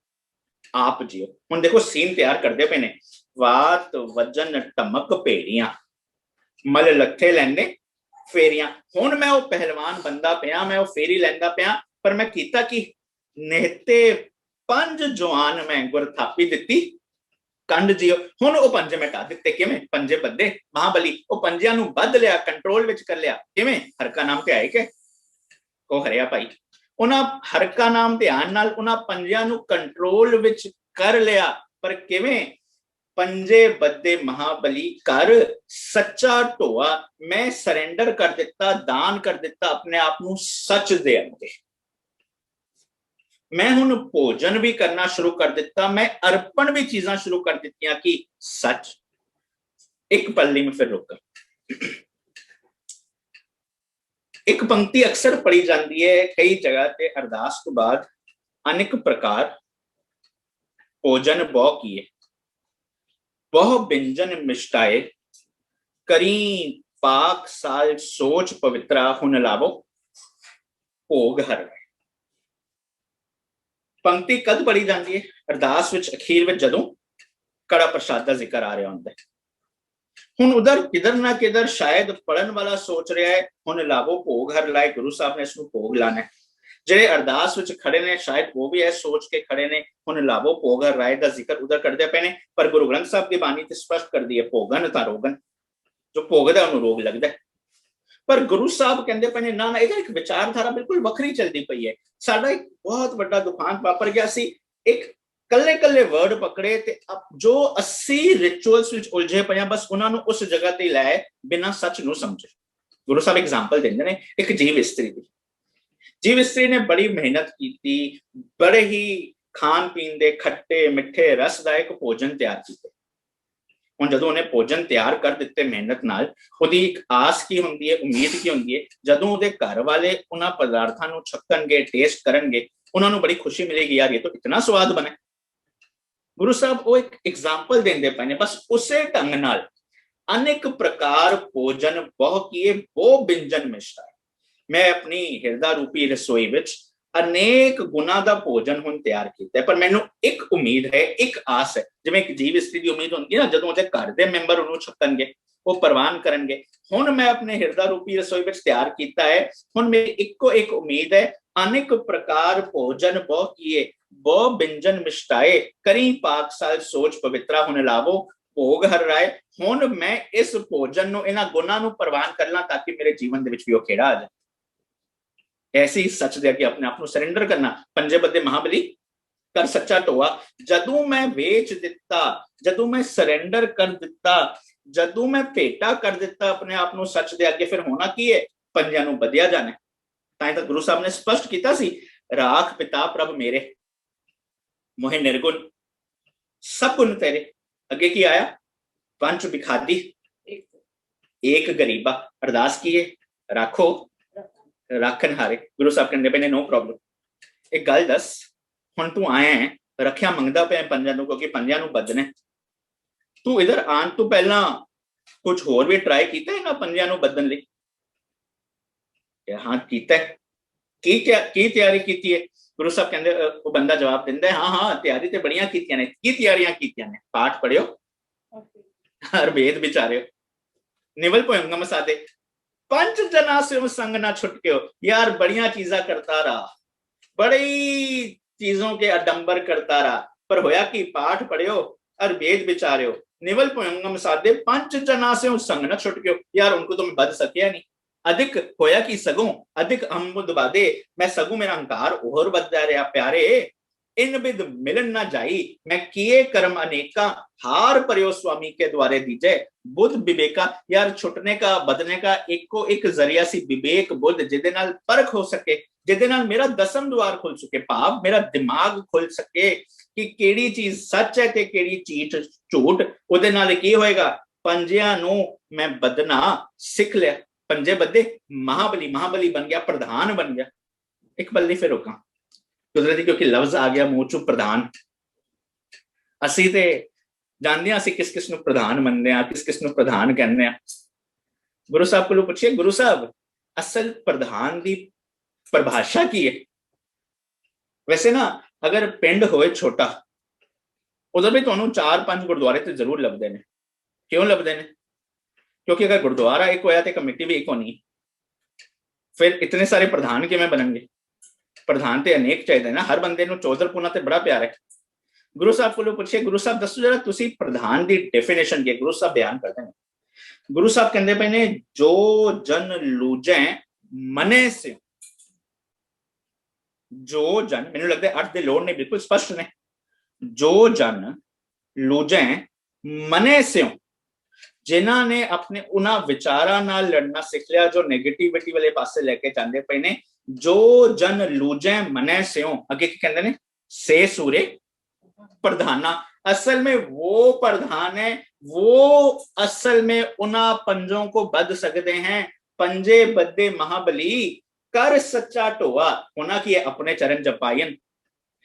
आप जियो। हुण देखो सीन तैयार करदे पे ने, वात वजन टमक भेड़ियां मल लथे लैंदे फेरियां। हुण मैं वो पहलवान बनदा पिया, मैं वो फेरी लैंदा पिया, पर मैं कीता कि नेते पंज जवान मैं गुर थापी दित्ती कंड जियो। हुण वो पंजे मैं ढा दित्ते, किवें? पंजे बद्दे महाबली, वो पंजियां नूं बद लिया, कंट्रोल विच कर लिया। किवें? हरका नाम ते आए के ओ हरिया भाई, उन्हां हरका नाम ध्यान नाल उन्हां पंजियां नूं कंट्रोल विच कर लिया। पर किवें? पंजे बद्दे महाबली कर सच्चा ढोआ, मैं सरेंडर कर दिता, दान कर दिता अपने आप नूं सच दे अगे। मैं हुण भोजन भी करना शुरू कर दिता, मैं अर्पण भी चीजां शुरू कर दित्तियां कि सच। एक पल्ली में फिर रुक, एक पंक्ति अक्सर पढ़ी जाती है कई जगह ते अरदास तो बाद, अनेक प्रकार भोजन बहु किए बहु व्यंजन मिष्टाए करी पाक साल सोच पवित्रा हुन लावो भोग हर। पंक्ति कद पढ़ी जाती है? अरदास विच अखीर विच जदों कड़ा प्रसाद का जिक्र आ रहा होंदा है। हुण उधर किधर ना किधर शायद पढ़न वाला सोच रहा है हुण लावो भोग हर लाए, गुरु साहब ने इसनूं भोग लाना है। जेड़े अरदास विच खड़े ने शायद वो भी है सोच के खड़े ने हुण लावो भोग हर राय का जिक्र उधर करदे पे ने, पर गुरु ग्रंथ साहब की बाणी ते स्पष्ट कर दी है भोगन तां रोगन, जो भोगदा उहनूं रोग लगदा है। पर गुरु साहब कहंदे पे ने ना ना, इहदा एक विचारधारा बिल्कुल वखरी चलदी पई है। साडा एक बहुत बड़ा दुखांत वापर गया सी, एक कल्ले कल्ले वर्ड पकड़े ते जो 80 रिचुअल्स विच उलझे पे बस उन्हां नूं उस जगह ते लाए बिना सच नूं समझे। गुरु साहब एग्जाम्पल देंदे ने एक जीव स्त्री दी। जीव स्त्री ने बड़ी मेहनत की, बड़े ही खान पीन दे खट्टे मिठे रसदायक भोजन तैयार किए। हुण जदों उन्हें भोजन तैयार कर दिते मेहनत नाल, उहदी एक आस की हुंदी है, उम्मीद की हुंदी है, जदों उहदे घर वाले उन्हां पदार्थां नूं छकणगे, टेस्ट करनगे, उन्हां नूं बड़ी खुशी मिलेगी, यार ये तो इतना स्वाद बने। गुरु साहब वो एक एग्जाम्पल देंदे पे ने, बस उसे ढंग नाल अनेक प्रकार भोजन बहु किए बहु व्यंजन मिष्टाए। मैं अपनी हिरदा रूपी रसोई विच अनेक गुना दा भोजन हुण तैयार कीता है, पर मैनूं एक उम्मीद है, एक आस है, जिवें एक जीव स्त्री दी उम्मीद हुंदी है ना, जदों उहदे घर दे मैंबर उहनूं छकणगे, वो परवान करनगे। हुण मैं अपने हिरदा रूपी रसोई विच तैयार कीता है, हुण मेरी इक्को एक उम्मीद है, अनेक प्रकार भोजन बहु किए बहु व्यंजन मिष्टाए करी पाक साल सोच पवित्रा हुण लावो भोग हर राय। हुण मैं इस भोजन नूं इन्हां गुणां नूं परवान कर लां ताकि मेरे जीवन दे विच भी वो खेड़ा आ जाए। ऐसे ही सच दे के अपने आप को सरेंडर करना। पंजे बदे महाबली कर सच्चा ढोआ, जदों मैं वेच दिता, जदों मैं सरेंडर कर दिता, जदों मैं भेटा कर दिता अपने आप को सच दे अगे, फिर होना की है? पंजियां नूं बदिया जाना। ਤਾਂ ਤਾਂ ਗੁਰੂ ਸਾਹਿਬ ਨੇ ਸਪਸ਼ਟ ਕੀਤਾ ਸੀ, ਰਾਖ ਪਿਤਾ ਪ੍ਰਭ ਮੇਰੇ, ਮੋਹਿ ਨਿਰਗੁਣ ਸਭ ਗੁਣ ਤੇਰੇ। ਅੱਗੇ ਕੀ ਆਇਆ, ਪੰਜ ਬਿਖਾਦੀ ਇੱਕ ਗਰੀਬਾ। ਅਰਦਾਸ ਕੀ ਹੈ, ਰਾਖੋ ਰਾਖਣ ਹਾਰੇ। ਗੁਰੂ ਸਾਹਿਬ ਕਹਿੰਦੇ ਪਏ ਨੇ ਨੋ ਪ੍ਰੋਬਲਮ। ਇੱਕ ਗੱਲ ਦੱਸ, ਹੁਣ ਤੂੰ ਆਇਆ ਹੈ, ਰੱਖਿਆ ਮੰਗਦਾ ਪਿਆ ਪੰਜਾਂ ਨੂੰ, ਕਿਉਂਕਿ ਪੰਜਾਂ ਨੂੰ ਬੱਧਣਾ। ਤੂੰ ਇਧਰ ਆਉਣ ਤੋਂ ਪਹਿਲਾਂ ਕੁਝ ਹੋਰ ਵੀ ਟਰਾਈ ਕੀਤਾ ਇਹਨਾਂ ਪੰਜਾਂ ਨੂੰ ਬੱਧਣ ਲਈ? ਹਾਂ ਕੀਤਾ। ਕੀ ਤਿਆਰੀ ਕੀਤੀ ਹੈ? ਗੁਰੂ ਸਾਹਿਬ ਕਹਿੰਦੇ, ਉਹ ਬੰਦਾ ਜਵਾਬ ਦਿੰਦਾ, ਹਾਂ ਹਾਂ ਤਿਆਰੀ ਤੇ ਬੜੀਆਂ ਕੀਤੀਆਂ ਨੇ। ਕੀ ਤਿਆਰੀਆਂ ਕੀਤੀਆਂ ਨੇ? ਪਾਠ ਪੜਿਓ, ਹਰ ਵੇਦ ਵਿਚਾਰਿਓ, निवल पोयंगम साधे, पंच जना से संग ना छुटके हो। यार बढ़िया चीजा करता रहा, बड़ी चीजों के अडंबर करता रहा, पर होया कि पाठ पढ़ियो और वेद विचारियो, निवल पोयंगम साधे, पंच जना से संग ना छुटके हो। यार उनको तो मैं बद सकिया नहीं। अधिक होया कि सगों अधिक अम्बुद बादे, मैं सगों मेरा अहंकार और बद जा रहा प्यारे। इन बिद मिलन ना जाई, मैं किए कर्म अनेका, हार परियो स्वामी के द्वारे दीजे बुद्ध विवेका। यार छुटने का बदने का एको एक जरिया सी विवेक बुद्ध, जिदे नाल परख हो सके, जिदे नाल मेरा दसम द्वार खुल सके, भाव मेरा दिमाग खुल सके कि केड़ी चीज सच है ते केड़ी चीज झूठ। उहदे नाल की होएगा, पंजियां नूं मैं बदना सिख लिया। पंजे बदे महाबली, महाबली बन गया, प्रधान बन गया। एक बल्ली फिर रुका कुदरती, क्योंकि लफ्ज आ गया मूंह चों प्रधान। ਅਸੀਂ ਤੇ ਜਾਣਦੇ ਹਾਂ ਅਸੀਂ ਕਿਸ ਕਿਸ ਨੂੰ ਪ੍ਰਧਾਨ ਮੰਨਦੇ ਆ, ਕਿਸ ਕਿਸ ਨੂੰ ਪ੍ਰਧਾਨ ਕਹਿੰਦੇ ਆ। ਗੁਰੂ ਸਾਹਿਬ ਕੋਲੋਂ ਪੁੱਛਿਆ, ਗੁਰੂ ਸਾਹਿਬ ਅਸਲ ਪ੍ਰਧਾਨ ਦੀ ਪਰਿਭਾਸ਼ਾ ਕੀ ਹੈ? ਵੈਸੇ ਨਾ ਅਗਰ ਪਿੰਡ ਹੋਏ ਛੋਟਾ, ਉਧਰ ਵੀ ਤੁਹਾਨੂੰ 4-5 ਗੁਰਦੁਆਰੇ ਤੇ ਜ਼ਰੂਰ ਲੱਭਦੇ ਨੇ। ਕਿਉਂ ਲੱਭਦੇ ਨੇ? ਕਿਉਂਕਿ ਅਗਰ ਗੁਰਦੁਆਰਾ ਇੱਕ ਹੋਇਆ ਤੇ ਕਮੇਟੀ ਵੀ ਇੱਕ ਹੋਣੀ, ਫਿਰ ਇਤਨੇ ਸਾਰੇ ਪ੍ਰਧਾਨ ਕਿਵੇਂ ਬਣਨਗੇ? ਪ੍ਰਧਾਨ ਤੇ ਅਨੇਕ ਚਾਹੀਦੇ ਨਾ। ਹਰ ਬੰਦੇ ਨੂੰ ਚੌਧਰਪੁਣਾ ਤੇ ਬੜਾ ਪਿਆਰ ਹੈ। ਗੁਰੂ ਸਾਹਿਬ ਕੋਲੋਂ ਪੁੱਛੇ, ਗੁਰੂ ਸਾਹਿਬ ਦੱਸੋ ਜਰਾ ਤੁਸੀਂ ਪ੍ਰਧਾਨ ਦੀ ਡੈਫੀਨੇਸ਼ਨ ਕੀ? ਗੁਰੂ ਸਾਹਿਬ ਬਿਆਨ ਕਰਦੇ ਨੇ। ਗੁਰੂ ਸਾਹਿਬ ਕਹਿੰਦੇ ਪਏ ਨੇ, ਜੋ ਜਨ ਲੂਜੈ ਮਨੇ ਸੇ, ਜੋ ਜਨ, ਮੈਨੂੰ ਲੱਗਦਾ ਅਰਥ ਦੇ ਲੋੜ ਨੇ, ਬਿਲਕੁਲ ਸਪਸ਼ਟ ਨੇ। ਜੋ ਜਨ ਲੂਜੈ ਮਨੇ ਸੇ, ਜਿਨ੍ਹਾਂ ਨੇ ਆਪਣੇ ਉਹਨਾਂ ਵਿਚਾਰਾਂ ਨਾਲ ਲੜਨਾ ਸਿੱਖ ਲਿਆ ਜੋ ਨੈਗੇਟਿਵਿਟੀ ਵਾਲੇ ਪਾਸੇ ਲੈ ਕੇ ਜਾਂਦੇ ਪਏ ਨੇ। ਜੋ ਜਨ ਲੂਜੈ ਮਨੇ ਸਿਓ, ਅੱਗੇ ਕੀ ਕਹਿੰਦੇ ਨੇ? ਸੇ ਸੂਰੇ प्रधाना। असल में वो प्रधान है, वो असल में उना पंजों को बद सकते हैं। पंजे बदे महाबली कर सच्चा ढोआ, होना की अपने चरण जपायन,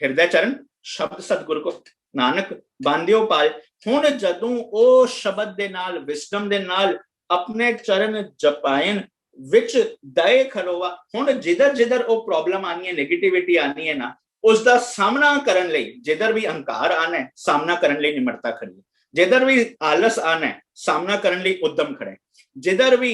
हृदय चरण शब्द सतगुर को नानक बांधियो पाल। हुण जदों ओ शब्द दे नाल, विस्डम दे नाल अपने चरण जपायन विच दए खलोवा। हुण जिधर जिधर ओ प्रॉब्लम आनी है, नेगेटिविटी आनी है ना, उसका सामना करने ਲਈ, जिधर भी अहंकार आना है सामना करने ਲਈ निमरता खड़ी है, जिधर भी आलस आना है सामना करने ਲਈ उद्यम खड़े, जिधर भी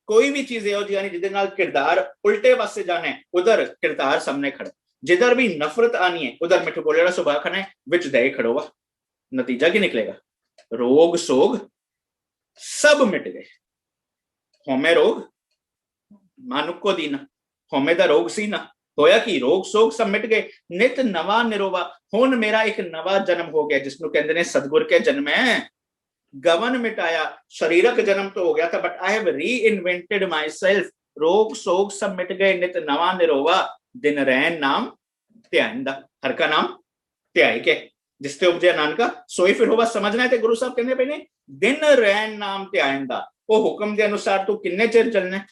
कोई भी चीज ਇਹੋ ਜਿਹੀ ਜਿਹਦੇ ਨਾਲ किरदार उल्टे पासे जाना है उधर किरदार सामने खड़े, जिधर भी नफरत आनी है उधर मिठू बोले वाला सुभाव खड़ा है, विच दए खड़ो वा। नतीजा की निकलेगा? रोग सोग सब मिट गए। होमे रोग मानुक को दीना, होमे दा रोग सी ना, होया कि रोग सोग सब मिट गए। नित नवा निरोवा, हुण मेरा एक नवा जन्म हो गया, जिसनु कहते ने सतगुर के जन्म है गवन मिटाया। शरीरक जन्म तो हो गया था, बट आई हैव री इन्वेंटेड माई सेल्फ। रोग सोग सब मिट गए, नित नवा निरोवा, दिन रैन नाम ध्यान दा। हर का नाम ध्याय के, जिसते उपजया नानका सोई फिर होवा। समझना है ते गुरु साहब कहने पे ने, दिन रैन नाम ध्यान दा, वो हुक्म के अनुसार तू किन्ने चिर चलना है?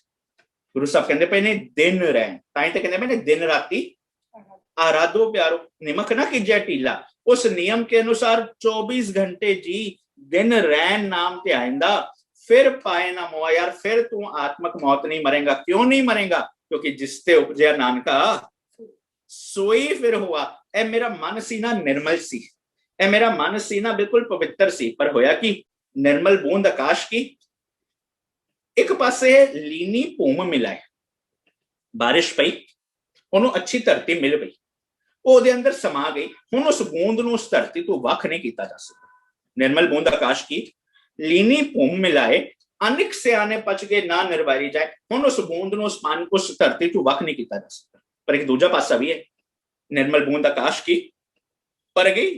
गुरु साहब कहते पे ने दिन रैन, ताई ते कहते पे ने दिन राती आराधो प्यारो, निमक ना कीजिए टीला। उस नियम के अनुसार 24 घंटे जी दिन रैन नाम ध्यानदा, फिर पाए ना मोआ। यार फिर तू आत्मक मौत नहीं मरेगा। क्यों नहीं मरेगा? क्योंकि जिसते उपजया नानका सोई फिर हुआ। ए मेरा मन सी ना निर्मल सी, ए मेरा मन सी ना बिल्कुल पवित्र सी, पर होया कि निर्मल बूंद आकाश की एक पासे लीनी भूम मिला है, बारिश पई, ਉਹਨੂੰ अच्छी धरती मिल गई, ਉਹਦੇ अंदर समा गई। ਹੁਣ उस बूंद ਨੂੰ उस धरती तो ਵੱਖ नहीं किया जा सकता। निर्मल बूंद आकाश की लीनी भूम मिलाए, अनिक सियाने पच गए ना निर्वारी जाए। ਹੁਣ उस बूंद ਨੂੰ उस धरती तो ਵੱਖ नहीं किया जा सकता। पर एक दूजा पासा भी है, निर्मल बूंद आकाश की पर गई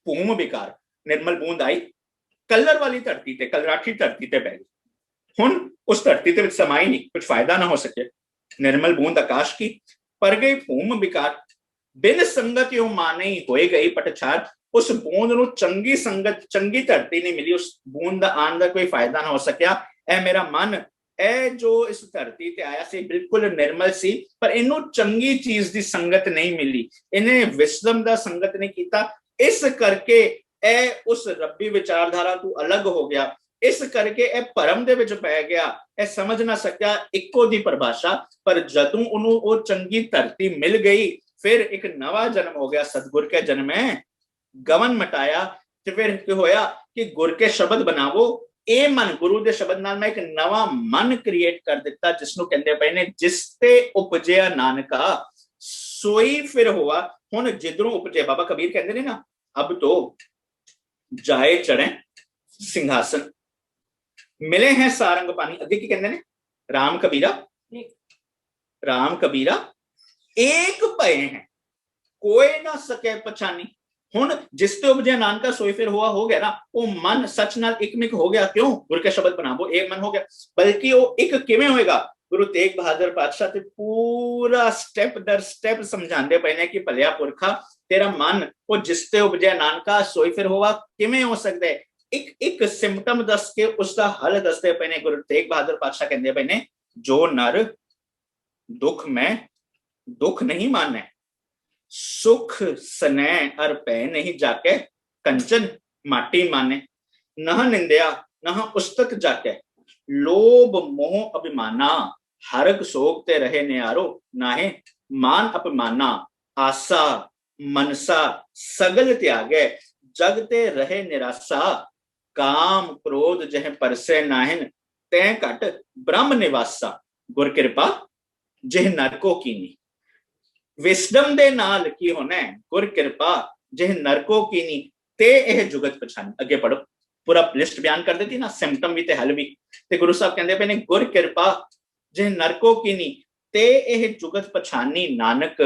भूम बेकार। निर्मल बूंद आई कलर वाली धरती ते, कलराठी धरती ते पै गई। ਹੁਣ उस धरती ते समाई नहीं, कुछ फायदा ना हो सके। निर्मल बूंद आकाश की, पर गई भूम विकार, बिन संगत यो माने होए गई पटछाड़। उस बूंद ਨੂੰ ਚੰਗੀ ਸੰਗਤ, ਚੰਗੀ ਧਰਤੀ ਨਹੀਂ ਮਿਲੀ, ਉਸ ਬੂੰਦ ਦਾ ਆਉਣ ਦਾ ਕੋਈ ਫਾਇਦਾ ਨਾ ਹੋ ਸਕਿਆ। ਇਹ ਮੇਰਾ ਮਨ, ਇਹ ਜੋ ਇਸ ਧਰਤੀ ਤੇ ਆਇਆ ਸੀ ਬਿਲਕੁਲ ਨਿਰਮਲ ਸੀ, ਪਰ ਇਹਨੂੰ ਚੰਗੀ ਚੀਜ਼ ਦੀ ਸੰਗਤ ਨਹੀਂ ਮਿਲੀ, ਇਹਨੇ ਵਿਸਡਮ ਦਾ ਸੰਗਤ ਨਹੀਂ ਕੀਤਾ, ਇਸ ਕਰਕੇ ਇਹ ਉਸ ਰੱਬੀ ਵਿਚਾਰਧਾਰਾ ਤੋਂ ਅਲੱਗ ਹੋ ਗਿਆ, ਇਸ ਕਰਕੇ ਇਹ ਭਰਮ ਦੇ ਵਿੱਚ ਪੈ ਗਿਆ, ਇਹ ਸਮਝ ਨਾ ਸਕਿਆ ਇੱਕੋ ਦੀ ਪਰਿਭਾਸ਼ਾ। ਪਰ ਜਦੋਂ ਉਹਨੂੰ ਉਹ ਚੰਗੀ ਧਰਤੀ ਮਿਲ ਗਈ, ਫਿਰ ਇੱਕ ਨਵਾਂ ਜਨਮ ਹੋ ਗਿਆ, ਸਤਿਗੁਰ ਕੇ ਜਨਮੇ ਗਵਨ ਮਟਾਇਆ। ਤੇ ਫਿਰ ਕੀ ਹੋਇਆ ਕਿ ਗੁਰ ਕੇ ਸ਼ਬਦ ਬਣਾਵੋ, ਇਹ ਮਨ, ਗੁਰੂ ਦੇ ਸ਼ਬਦ ਨਾਲ ਮੈਂ ਇੱਕ ਨਵਾਂ ਮਨ ਕ੍ਰੀਏਟ ਕਰ ਦਿੱਤਾ, ਜਿਸ ਨੂੰ ਕਹਿੰਦੇ ਪਏ ਨੇ ਜਿਸ ਤੇ ਉਪਜਿਆ ਨਾਨਕਾ ਸੋਈ ਫਿਰ ਹੋਆ। ਹੁਣ ਜਿੱਧਰੋਂ ਉਪਜੇ, ਬਾਬਾ ਕਬੀਰ ਕਹਿੰਦੇ ਨੇ ਨਾ, ਅਬ ਤੋਂ ਜਾਏ ਚੜੇ ਸਿੰਘਾਸਨ, ਮਿਲੇ ਹੈ ਸਾਰੰਗ ਪਾਣੀ। ਅੱਗੇ ਕੀ ਕਹਿੰਦੇ ਨੇ, ਰਾਮ ਕਬੀਰਾ, ਰਾਮ ਕਬੀਰਾ एक भय है, कोई ना सके पछानी। ਹੁਣ ਜਿਸ ਤੇ ਉਪਜਿਆ ਨਾਨਕਾ ਸੋਈ ਫਿਰ ਹੋਆ ਹੋ ਗਿਆ ਨਾ, ਉਹ ਮਨ ਸੱਚ ਨਾਲ ਇਕਮਿਕ ਹੋ ਗਿਆ। ਕਿਉਂ? ਗੁਰ ਕੇ ਸ਼ਬਦ ਬਣਾਵੋ, ਇੱਕ ਮਨ ਹੋ ਗਿਆ। ਬਲਕਿ ਉਹ ਇੱਕ ਕਿਵੇਂ ਹੋਏਗਾ? ਗੁਰੂ ਤੇਗ ਬਹਾਦਰ ਪਾਤਸ਼ਾਹ ਤੇ ਪੂਰਾ ਸਟੈਪ ਦਰ ਸਟੈਪ ਸਮਝਾਉਂਦੇ ਪਏ ਨੇ ਕਿ ਭਲਿਆ ਪੁਰਖਾ, ਤੇਰਾ ਮਨ ਉਹ ਜਿਸ ਤੇ ਉਪਜਿਆ ਨਾਨਕਾ ਸੋਈ ਫਿਰ ਹੋਆ ਕਿਵੇਂ ਹੋ ਸਕਦਾ ਹੈ? ਇੱਕ ਇੱਕ ਸਿੰਪਟਮ ਦੱਸ ਕੇ ਉਸ ਦਾ ਹੱਲ ਦੱਸਦੇ ਪਏ ਨੇ। ਗੁਰੂ ਤੇਗ ਬਹਾਦਰ ਪਾਤਸ਼ਾਹ ਕਹਿੰਦੇ ਪਏ ਨੇ, ਜੋ ਨਰ ਦੁੱਖ ਮੈਂ दुख नहीं माने, सुख स्नेह अर भय नहीं जाके, कंचन माटी माने, नह निंदया नह पुस्तक जाके, लोभ मोह अभिमाना, हरक सोग ते रहे न्यारो, नाहे मान अपमाना, आसा मनसा सगल त्यागे, जगते रहे निराशा, काम क्रोध जह परसे नाहिन, तै घट ब्रह्म निवासा, गुर कृपा जिह नरको कीनी। विस्डम दे नाल की होना है, गुर कृपा जिह नरको कीनी, ते यह जुगत पछानी। अगे पढ़ो, पूरा लिस्ट बयान कर देती ना, सिम्पटम भी ते हल भी। ते गुरु साहब कहते पे ने, गुर कृपा जिह नरको कीनी, ते यह जुगत पछानी, नानक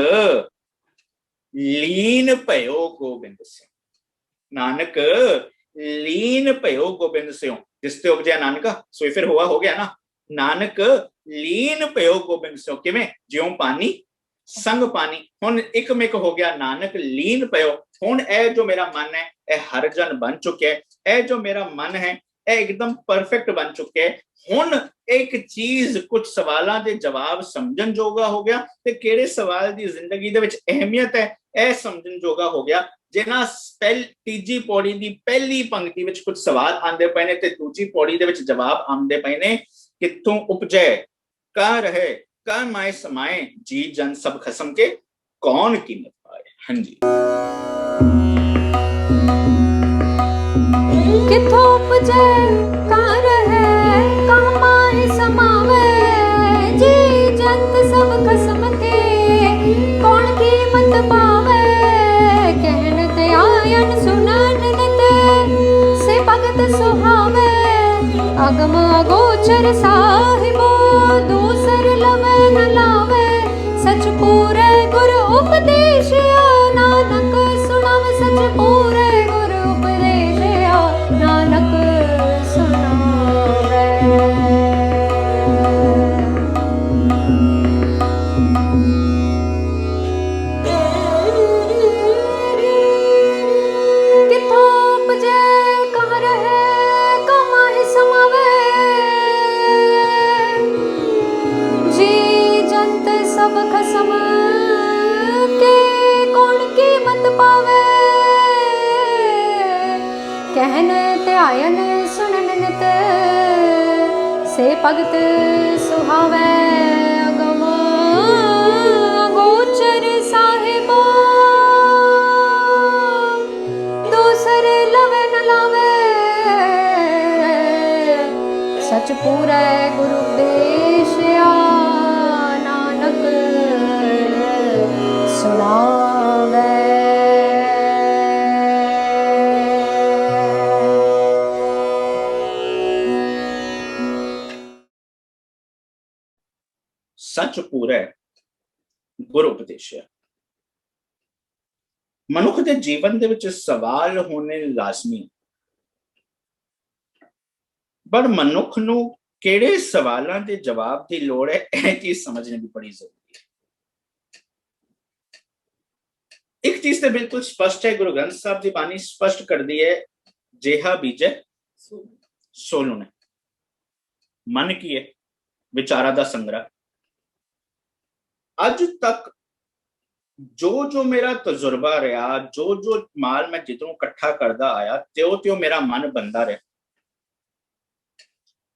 लीन भयो गोबिंद से। नानक लीन भयो गोबिंद से, जिसते उपजया नानका सोई फिर हुआ हो गया ना। नानक लीन भयो गोबिंद से, किवें? ज्यों पानी संग पानी। हुण इकमिक हो गया, नानक लीन पयो। हुण ए जो मेरा मन है, ए हर जन बन चुके है। ए जो मेरा मन है, ए एकदम परफेक्ट बन चुके है। हुण एक चीज, कुछ सवालों के जवाब समझन जोगा हो गया, ते केड़े सवाल दी जिंदगी दे विच अहमियत है, ए समझन जोगा हो गया। जिन्हां तीजी पौड़ी दी पहली पंक्ति विच कुछ सवाल आंदे पए ने, ते दूजी पौड़ी दे विच जवाब आंदे पए ने, कित्थों उपजे, कह रहे, कह माए समाए, जी जन सब खसम के, कौन कीमत पाए। हाँ जी। किथों उपजे, कह रहे, कह माए समावे, जी जंत सब खसम के, कौन कीमत पावे। कहन ते आयन सुनन नित, से भगत सुहावे, अगम अगोचर साहिबो, दूसर लवे न लावे। सच पूरे गुर उपदेशिया, नानक सुनावे। सच पूरे गुर उपदेशिया, नानक सुनावे। किथों उपजे, कह रहे, कह माहे समावे, जी जंत सब खसम के, कौन कीमत पावे। कहन ते आयन सुनन नित, से भगत सुहावे, अगम गोचर साहिबो, दूसर लवे न लावे। सच पूरे गुरु उपदेशिया, नानक सुनावे। सच पूरे गुर उपदेशिया। मनुख के जीवन दे विच सवाल होने लाजमी, पर मनुख नूं ਕਿਹੜੇ ਸਵਾਲਾਂ ਦੇ ਜਵਾਬ ਦੀ ਲੋੜ ਹੈ, ਇਹ ਚੀਜ਼ ਸਮਝਣੀ ਵੀ ਬੜੀ ਜ਼ਰੂਰੀ ਹੈ। ਇੱਕ ਚੀਜ਼ ਤੇ ਬਿਲਕੁਲ ਸਪਸ਼ਟ ਹੈ, ਗੁਰੂ ਗ੍ਰੰਥ ਸਾਹਿਬ ਦੀ ਬਾਣੀ ਸਪਸ਼ਟ ਕਰਦੀ ਹੈ, ਜਿਹਾ ਬੀਜੈ ਸੋ ਲੁਣੈ। ਮਨ ਕੀ ਹੈ? ਵਿਚਾਰਾਂ ਦਾ ਸੰਗ੍ਰਹ। ਅੱਜ ਤੱਕ ਜੋ ਮੇਰਾ ਤਜਰਬਾ ਰਿਹਾ, ਜੋ ਮਾਲ ਮੈਂ ਜਿੱਦੋਂ ਇਕੱਠਾ ਕਰਦਾ ਆਇਆ, ਤਿਉ ਮੇਰਾ ਮਨ ਬਣਦਾ ਰਿਹਾ।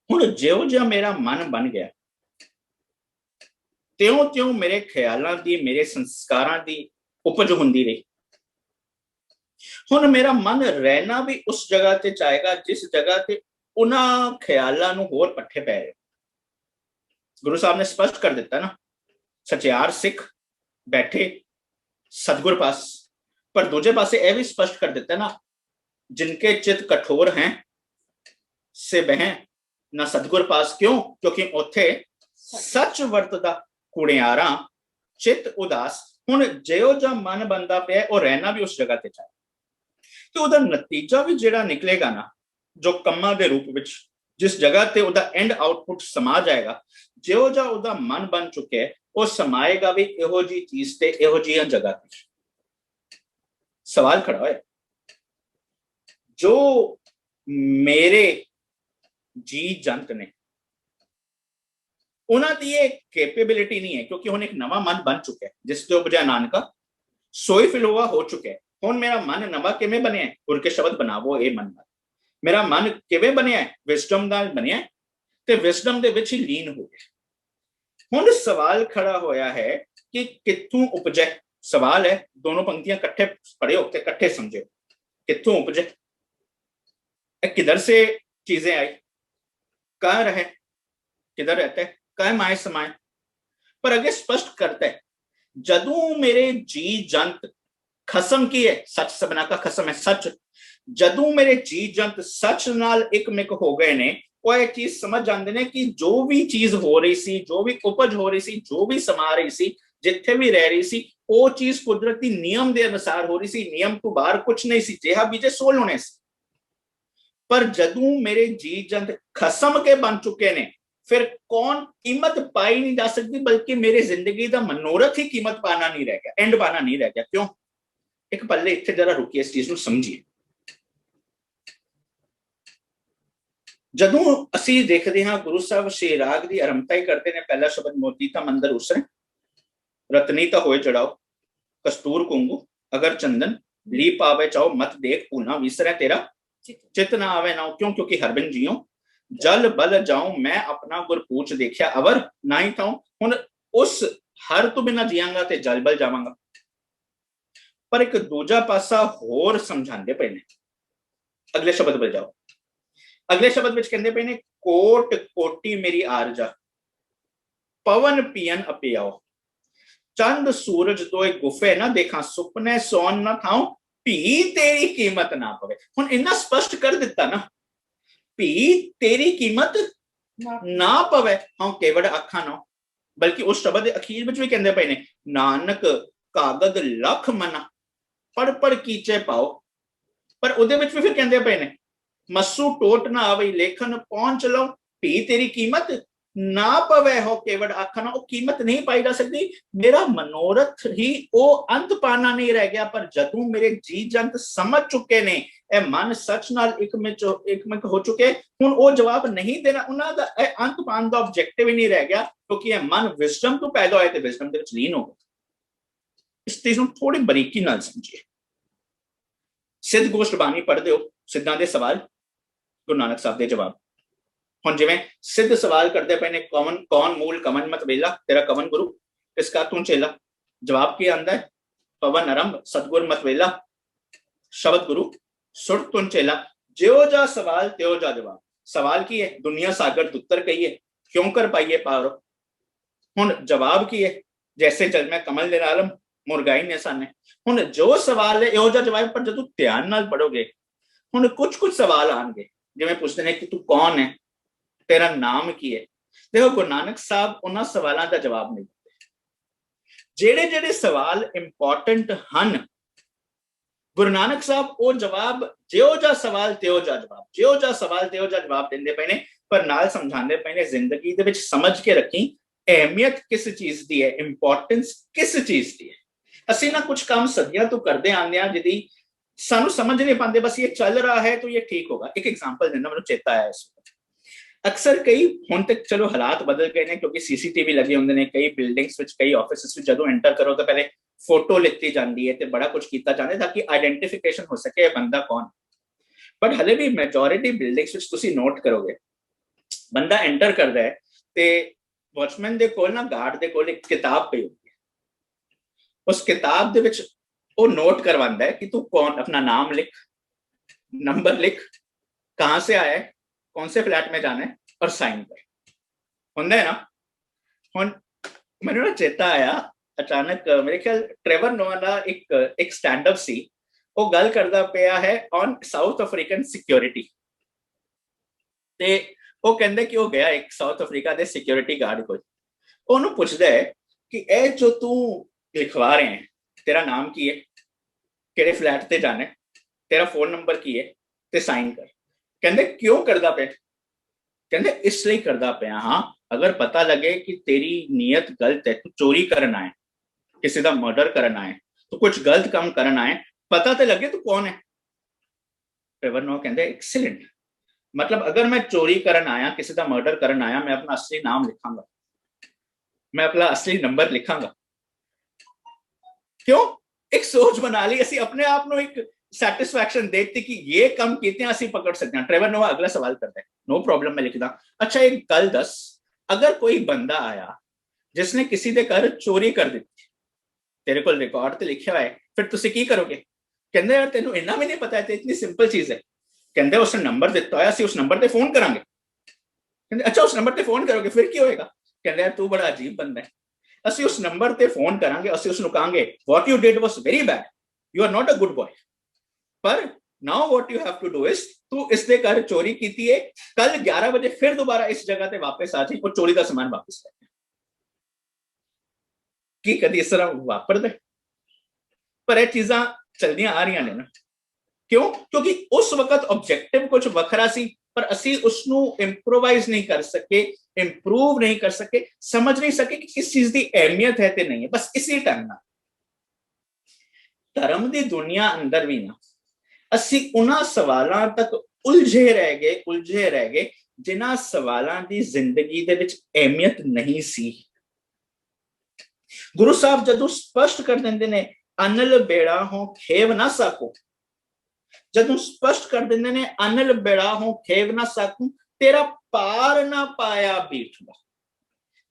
ਹੁਣ ਜਿਹਾ ਮੇਰਾ ਮਨ ਬਣ ਗਿਆ, ਤਿਉ ਮੇਰੇ ਖਿਆਲਾਂ ਦੀ, ਮੇਰੇ ਸੰਸਕਾਰਾਂ ਦੀ ਉਪਜ ਹੁੰਦੀ ਰਹੀ। ਹੁਣ ਮੇਰਾ ਮਨ ਰਹਿਣਾ ਵੀ ਉਸ ਜਗ੍ਹਾ ਤੇ ਚਾਹੇਗਾ ਜਿਸ ਜਗ੍ਹਾ ਤੇ ਉਹਨਾਂ ਖਿਆਲਾਂ ਨੂੰ ਹੋਰ ਪੱਠੇ ਪੈ ਰਹੇ। ਗੁਰੂ ਸਾਹਿਬ ਨੇ ਸਪਸ਼ਟ ਕਰ ਦਿੱਤਾ ਨਾ, ਸਚਿਆਰ ਸਿੱਖ ਬੈਠੇ सतगुर पास, पर दूजे पासे यह भी स्पष्ट कर देता है ना, जिनके चित कठोर हैं से बह ना सतगुर पास। क्यों? क्योंकि उथे सच वरतदा कुड़ियारा चित उदास। हुण जिहो जा मन बनता पे और रहना भी उस जगह ते चाहे, तो उहदा नतीजा भी जिहड़ा निकलेगा ना, जो कम्मां दे रूप विच जिस जगह ते उहदा एंड आउटपुट समा जाएगा, जिहो जा उहदा मन बन चुके है, वो समाएगा भी इहो जी चीज ते, इहो जी जगह ते। सवाल खड़ा है, जो मेरे जी जंत ने, उन्होंने ये कैपेबिलिटी नहीं है, क्योंकि हुण एक नवा मन बन चुका है, जिस जो बजाय नानका सोई फिलोवा हो चुका है। हुण मेरा मन नवा किवें बनिया है? गुर के शब्द बनावो ये मन। मेरा मन किवें बनिया है? विजडम नाल बनिया है, ते विजडम दे विच ही लीन हो गया। हुण सवाल खड़ा होया है कि कित्थों उपजे। सवाल है, दोनों पंक्तियां कट्ठे पढ़ियो ते कट्ठे समझो, कित्थों उपजे, किधर से चीजें आई, कहाँ रहे, किधर रहते, कहाँ आए समाए। पर आगे स्पष्ट करता है, जदू मेरे जी जंत खसम की है, सच सबना का खसम है सच, जदू मेरे जी जंत सच नाल एक मिक हो गए ने, वो एक चीज समझ जाते हैं कि जो भी चीज हो रही सी, जो भी उपज हो रही सी, जो भी समा रही सी, जिथे भी रह रही सी, वो चीज कुदरती नियम के अनुसार हो रही सी। नियम तो बाहर कुछ नहीं सी, जिहा बीजे सो लुणे सी। पर जदू मेरे जी जंत खसम के बन चुके ने, फिर कौन कीमत पाई नहीं जा सकती, बल्कि मेरी जिंदगी का मनोरथ ही कीमत पाना नहीं रह गया, एंड पाना नहीं रह गया। क्यों? एक पल्ले इत्थे जरा रुकिए, इस चीज को समझिए। जदों असी देखते हाँ गुरु साहब श्री राग की आरंभता ही करते हैं, पहला शब्द मोती ता मंदिर उसरे, रतनी ता होए चढ़ाओ, कस्तूर कुंगू अगर चंदन ली पावे चाओ, मत देख भूलना विसरे तेरा चित ना आवे ना। क्यों? क्योंकि हरबिन जियो जल बल जाऊं, मैं अपना गुर पूछ देखिया अवर ना ही थाऊं। हुण उस हर तो बिना जियांगा ते जल बल जावांगा। पर एक दूजा पासा होर समझाते पे ने, अगले शब्द पर जाओ। अगले शब्द विच कहंदे पे ने, कोट कोटी मेरी आरजा, पवन पियन अपियाओ, चंद सूरज दोए गुफे ना देखा, सुपने सोन ना थाओ, भी तेरी कीमत ना पवे। हुण इन्ना स्पष्ट कर दिता ना, भी तेरी कीमत ना पवे, हाँ केवड़ अखा ना। बल्कि उस शब्द अखीर विच भी कहंदे पे ने, नानक कागद लख मना पढ़ पढ़ कीचे पाओ। पर उहदे विच भी फिर कहंदे पे ने, मस्सू टोट ना आवे लेखन पहुंच लो, भी तेरी कीमत ना पवे, हो केवड़ आखना। वो कीमत नहीं पाई जा सकती, मेरा मनोरथ ही वो अंत पाना नहीं रह गया। पर जदू मेरे जी जंत समझ चुके ने, ए मन सच नाल एकमक हो चुके, हुण वो जवाब नहीं देना, उन्हां दा अंत पाने का ऑब्जेक्टिव ही नहीं रह गया, क्योंकि यह मन विजडम तो पैदा होया ते विजडम दे विच लीन हो गया। इस चीज नूं थोड़ी बरीकी नाल समझिए। सिद्ध गोष्ठ बाणी पढ़दे हो, सिद्धां दे सवाल, गुरु नानक साहब दे जवाब। हुण जिवें सिद्ध सवाल करते पे ने, कौन मूल कवन मत वेला, तेरा कवन गुरु इसका तू चेला। जवाब की आंदा है, पवन आरंभ सतगुर मत वेला, शब्द गुरु सुर तुन चेला। ज्यो जा सवाल त्यो जा जवाब। सवाल की है, दुनिया सागर दुत्तर कहिए, क्यों कर पाइए पार। हुण जवाब की है, जैसे जल में कमल दे आलम मुरगाई ने साने। हुण जो सवाल है इहो जा जवाब, पर जदों ध्यान नाल पढ़ोगे, हुण कुछ सवाल आएंगे, जिवें पुछदे ने कि तू कौन है, तेरा नाम की है। देखो गुरु नानक साहब उन्हां सवालों का जवाब नहीं देते। जेड़े जेड़े सवाल इंपॉर्टेंट हन, गुरु नानक साहब वो जवाब, ज्यो जा सवाल त्यो जा जवाब, ज्यो जा सवाल त्यो जा जवाब देंदे पे ने। पर नाल समझाते पे ने जिंदगी दे विच समझ के रखी अहमियत किस चीज की है, इंपॉर्टेंस किस चीज की है। ਅਸੀਂ ना कुछ काम सदियां तो करते आने जिहदी सानू समझ नहीं पाते, बस ये चल रहा है तो ये ठीक होगा। एक एग्जांपल देना मैंने चेता आया इस वक्त। अक्सर कई हुण तक चलो हालात बदल गए हैं क्योंकि सीसीटीवी लगे होंगे ने कई बिल्डिंग्स विच कई ऑफिस विच जदों एंटर करो तो पहले फोटो लिती जाती है तो बड़ा कुछ किया जाता है ताकि आइडेंटिफिकेशन हो सके बंदा कौन। बट हले भी मैजोरिटी बिल्डिंग्स विच तुसी नोट करोगे बंदा एंटर करता है तो वॉचमैन दे कोल ना गार्ड दे कोल एक किताब पई होती है। उस किताब दे विच वो नोट करवांदा है कि तू कौन, अपना नाम लिख, नंबर लिख, कहां से आया है, कौन से फ्लैट में जाना है और साइन कर। होंदा है ना। हुण मैनूं ना चेता आया अचानक, मेरे ख्याल ट्रेवर नोआ दा एक स्टैंड अप सी, वो गल करदा पिया है ऑन साउथ अफ्रीकन सिक्योरिटी। ते वो कहंदे कि वो गया एक south Africa they security guard कोल, ओनू पुछदा है कि ए जो तू लिखवा रहे हैं तेरा नाम की है, केड़े फ्लैट ते जाना है, तेरा फोन नंबर की है ते साइन कर। कहंदे क्यों करदा पे? कहंदे इसलिए करदा पे हाँ, अगर पता लगे कि तेरी नीयत गलत है, तू चोरी करना है, किसी का मर्डर करना है, तो कुछ गलत काम करना है, पता तो लगे तू कौन है। ट्रेवर नोआ कहंदे एक्सीलेंट, मतलब अगर मैं चोरी करन आया, किसी का मर्डर करन आया, मैं अपना असली नाम लिखांगा, मैं अपना असली नंबर लिखांगा। क्यों? एक सोच बना ली असी अपने आप नो, एक सैटिस्फैक्शन देखती कि ये कम कितने असी पकड़ सकते हैं। ट्रेवर नोआ अगला सवाल करता है, नो प्रॉब्लम मैं लिखदा। अच्छा एक गल दस, अगर कोई बंदा आया जिसने किसी दे घर चोरी कर दी, तेरे को रिकॉर्ड ते लिखा है, फिर तुसी की करोगे? कहंदे यार तेनू इन्ना भी नहीं पता है, इतनी सिंपल चीज है। कहंदे उसने नंबर दिता है, उस नंबर ते फोन करांगे। कहंदे अच्छा उस नंबर ते फोन करोगे, फिर की होएगा? कहंदे यार तू बड़ा अजीब बंदा है, ਅਸੀਂ उस नंबर ते फोन करांगे, ਅਸੀਂ उसਨੂੰ कहांगे what you did was very bad, you are not a good boy, पर now what you have to do is तू इसने घर चोरी की है, कल 11 बजे फिर दोबारा इस जगह ते वापस आ जाए और चोरी का सामान वापस ले। की कदी इस तरह वापरदा? पर ये चीज़ां चलदियां आ रही ने ना। क्यों? क्योंकि उस वक्त ऑब्जेक्टिव कुछ वखरा सी, पर असी उसनू इंप्रोवाइज नहीं कर सके, इंप्रूव नहीं कर सके, समझ नहीं सके कि किस चीज की अहमियत है ते नहीं है। बस इसी टाइम ना धर्म की दुनिया अंदर भी ना असी उन्हां सवालों तक उलझे रह गए जिन्हां सवालों की जिंदगी दे विच अहमियत नहीं सी। गुरु साहब जदों स्पष्ट कर देंदे ने अनल बेड़ा हो खेव ना सको, जदों स्पष्ट कर देंदे ने अनल बेड़ा हो खेव ना सकूं, तेरा पार ना पाया बीठदा।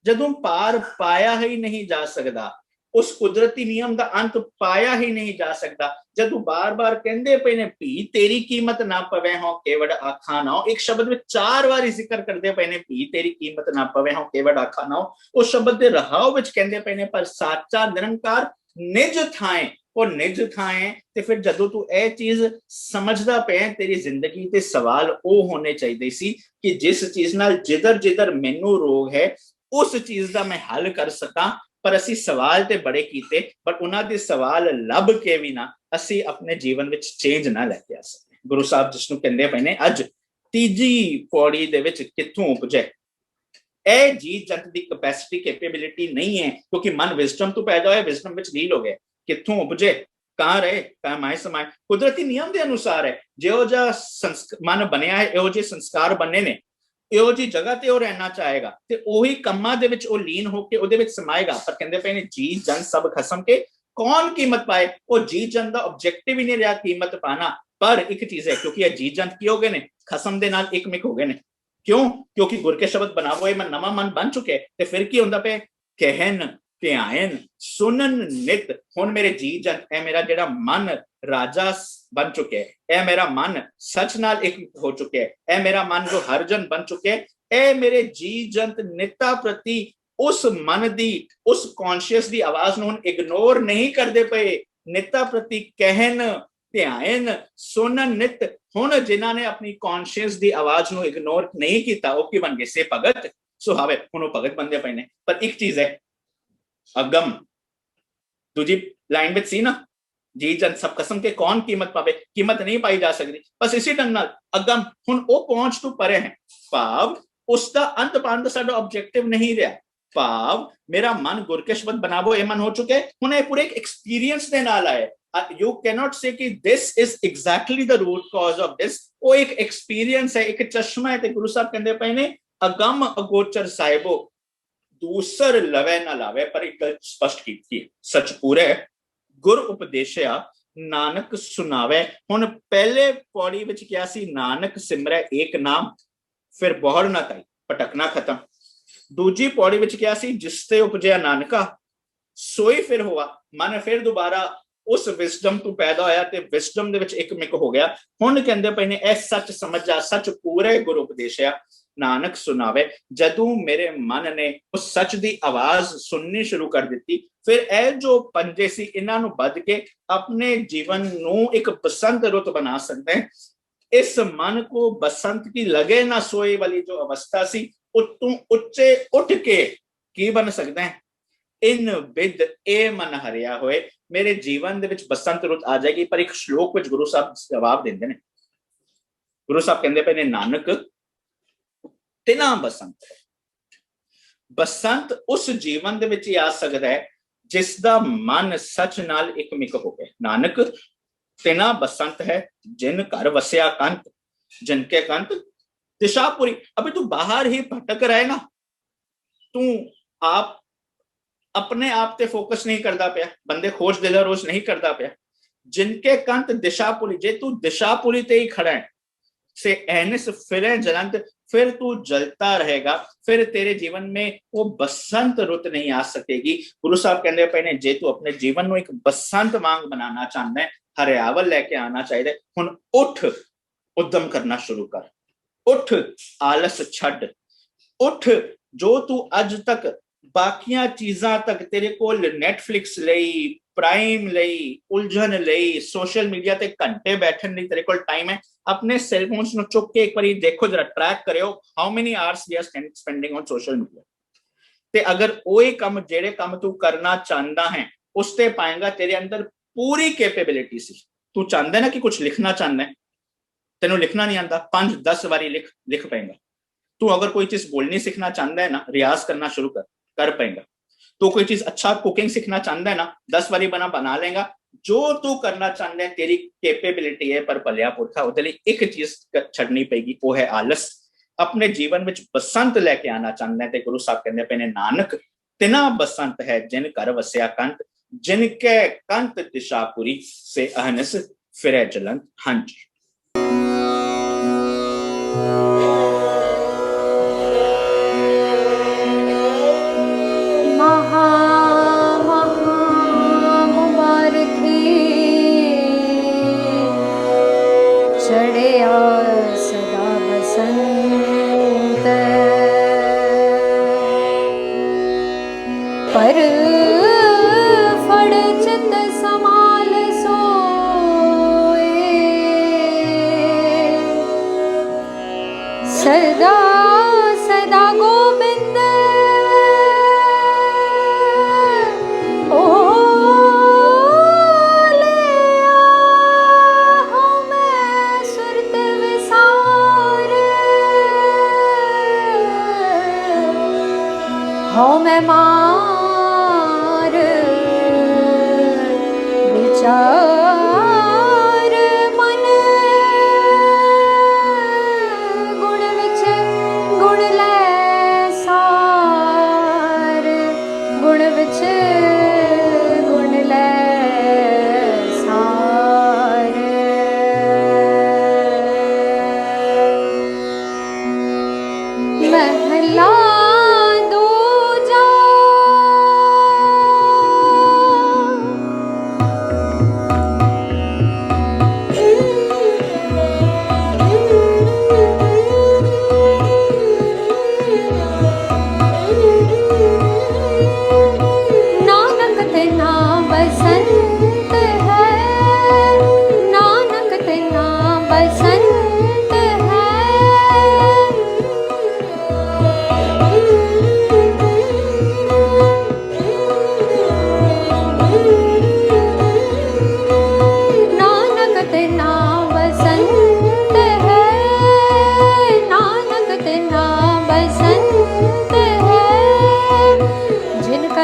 जदों पार पाया ही नहीं जा सकता, उस कुदरती नियम का अंत पाया ही नहीं जा सकता, जदों बार बार कहंदे पे ने भी तेरी कीमत ना पवे हो केवड़ आखा ना हो, एक शब्द में 4 बार जिक्र करते पे ने भी तेरी कीमत ना पवे हो केवड़ आखा ना हो। उस शब्द के रहाव विच कहंदे पे ने पर साचा निरंकार निज थाए, और निज थाए ते फिर जदों तू ए चीज समझदा पे तेरी जिंदगी ते सवाल ओ होने चाहिए सी कि जिस चीज नाल जिधर जिधर मैनू रोग है उस चीज का मैं हल कर सका। पर असी सवाल ते बड़े कीते, पर उन्हां दे सवाल लभ के भी ना असी अपने जीवन विच चेंज ना लेके आ सकते। गुरु साहब जिसनू कहंदे पे ने अज तीजी पौड़ी दे विच कित्थों उपजे, ए जी जंत दी कैपेसिटी कैपेबिलिटी नहीं है, क्योंकि मन विजडम तो पैदा होया, विजडम विच लील हो गया। कित्थों उपजे, कहां रहे, कहां माए समाए, कुदरती नियम के अनुसार है। जो जा मन बनया है, एहो जे संस्कार बनने ने, एहो जी जगह ते वो रहना चाहेगा ते ओही कम्मा दे विच ओ लीन होके ओदे विच समाएगा। पर कहंदे पे ने जी जन सब खसम के कौन कीमत पाए, वो जी जन दा ऑब्जेक्टिव ही नहीं रहा कीमत पाना। पर एक चीज है, क्योंकि जी जन की हो गए ने खसम दे नाल एक मिक हो गए ने। क्यों? क्योंकि गुर के शब्द बनावो मन नवा मन बन चुके, ते फिर की होंदा पे कहन ध्यान सुनन नित। हुण मेरे जी जन ए मेरा जेड़ा मन राजा बन चुके है, ए मेरा मन सच नाल एक हो चुके है, ए मेरा मन जो हर जन बन चुके है, ए मेरे जी जंत निता प्रति उस मन दी उस कॉन्शियस दी आवाज नूं इग्नोर नहीं करदे पे, निता प्रति कहन ध्यान सुनन नित। हुण जिन्हां ने अपनी कॉन्शियस दी आवाज नूं इग्नोर नहीं किया, वो की बन गए से भगत सुहावे, हुण वो भगत बनदे पे ने। पर एक चीज है, अगम दूजी लाइन में सी ना, जी जन सब कसम के कौन कीमत पावे, कीमत नहीं पाई जा सकती। बस इसी ढंग नाल अगम हुण ओ पहुंच तू परे है, भाव उसका अंत पाण दा साडा ऑब्जेक्टिव नहीं रहा। भाव मेरा मन गुरकिशमत बनावो ये मन हो चुके, हुण ये पूरे एक एक्सपीरियंस दे नाल आए। यू कैनॉट से कि this is exactly the root cause of this, वो एक एक्सपीरियंस है, एक चश्मा है। ते गुरु साहब कहंदे पए ने अगम अगोचर साहिबो दूसर लवे ना लावे, पर एक गल स्पष्ट की सच पूरे गुर उपदेशया नानक सुनावे। हुण पहले पौड़ी विच क्या सी, नानक सिमरै एक नाम, फिर बौहड़ ना ताई भटकना खत्म। दूजी पौड़ी विच क्या सी, जिसते उपजया नानका सोई फिर हुआ, मन फिर दोबारा उस विजडम तू पैदा होया ते विजडम दे विच एक मिक हो गया। हुण कहंदे पए ने ए सच समझ जा, सच पूरे गुरु उपदेशया नानक सुनावे। जदों मेरे मन ने उस सच दी आवाज सुननी शुरू कर दी, फिर ए जो पंजे सी इन्हां नूं बद के अपने जीवन नूं एक बसंत रुत बना सकते हैं। इस मन को बसंत की लगे ना सोए वाली जो अवस्था सी, उतों उच्चे उठ के की बन सकते हैं। इन बिद ए मन हरिया होए, मेरे जीवन दे विच बसंत रुत आ जाएगी। पर एक श्लोक विच गुरु साहब जवाब देंदे ने, गुरु साहब कहंदे पे ने नानक तिना बसंत है। बसंत उस जीवन दे विच आ सकता है जिसदा मन सच नाल एक मिक हो गया। नानक तिना बसंत है जिन घर वसया कंत, जिनके कंत दिशापुरी। अभी तू बाहर ही भटक रहे ना, तू आप अपने आप ते फोकस नहीं करता पाया, बंदे खोज दिला रोज नहीं करता पाया। जिनके कंत दिशापुरी, जे तू दिशापुरी ते ही खड़ा है से एहनिस फिरे जलंत, फिर तू जलता रहेगा, फिर तेरे जीवन में वो बसंत रुत नहीं आ सकेगी। गुरु साहब कहते पे ने जे तू अपने जीवन में एक बसंत वांग बनाना चाहता है, हरियावल लेके आना चाहिए, हुण उठ उद्यम करना शुरू कर। उठ आलस छड़, उठ जो तू अज तक बाकियां चीजां तक तेरे को नेटफ्लिक्स लई, प्राइम लई, उलझन लई, सोशल मीडिया ते घंटे बैठन लई तेरे को टाइम है। अपने सेलफोन्स नु चुक के एक बार देखो, जरा ट्रैक करो how many hours you are spending on social media. ते अगर ओए काम जेड़े काम तू करना चाहता है उसते पाएगा, तेरे अंदर पूरी कैपेबिलिटी सी। तू चाहता है ना कि कुछ लिखना चाहता है, तेनों लिखना नहीं आता, 5-10 बारी लिख पाएगा। तू अगर कोई चीज बोलनी सीखना चाहता है ना, रियाज करना शुरू कर पाएगा। तू कोई चीज अच्छा कुकिंग सीखना चाहता है ना, 10 बारी बना लेगा। जो तू करना चाहता है तेरी कैपेबिलिटी है, पर भलिया पुरखा उहदे लई एक चीज छड़नी पेगी, वो है आलस। अपने जीवन में बसंत लेके आना चाहता है, ते गुरु साहब कहते पे ने नानक तिना बसंत है जिन घर वसया कंत, जिनके कंत दिशापुरी से अहनस फिरे जलंत। हाँ जी। पर फड़ चित समाल सोए, सदा सदा गोबिंद हो मैं मार विचार मन, गुण विच गुण लै सार, गुण विच गुण लै सार। महला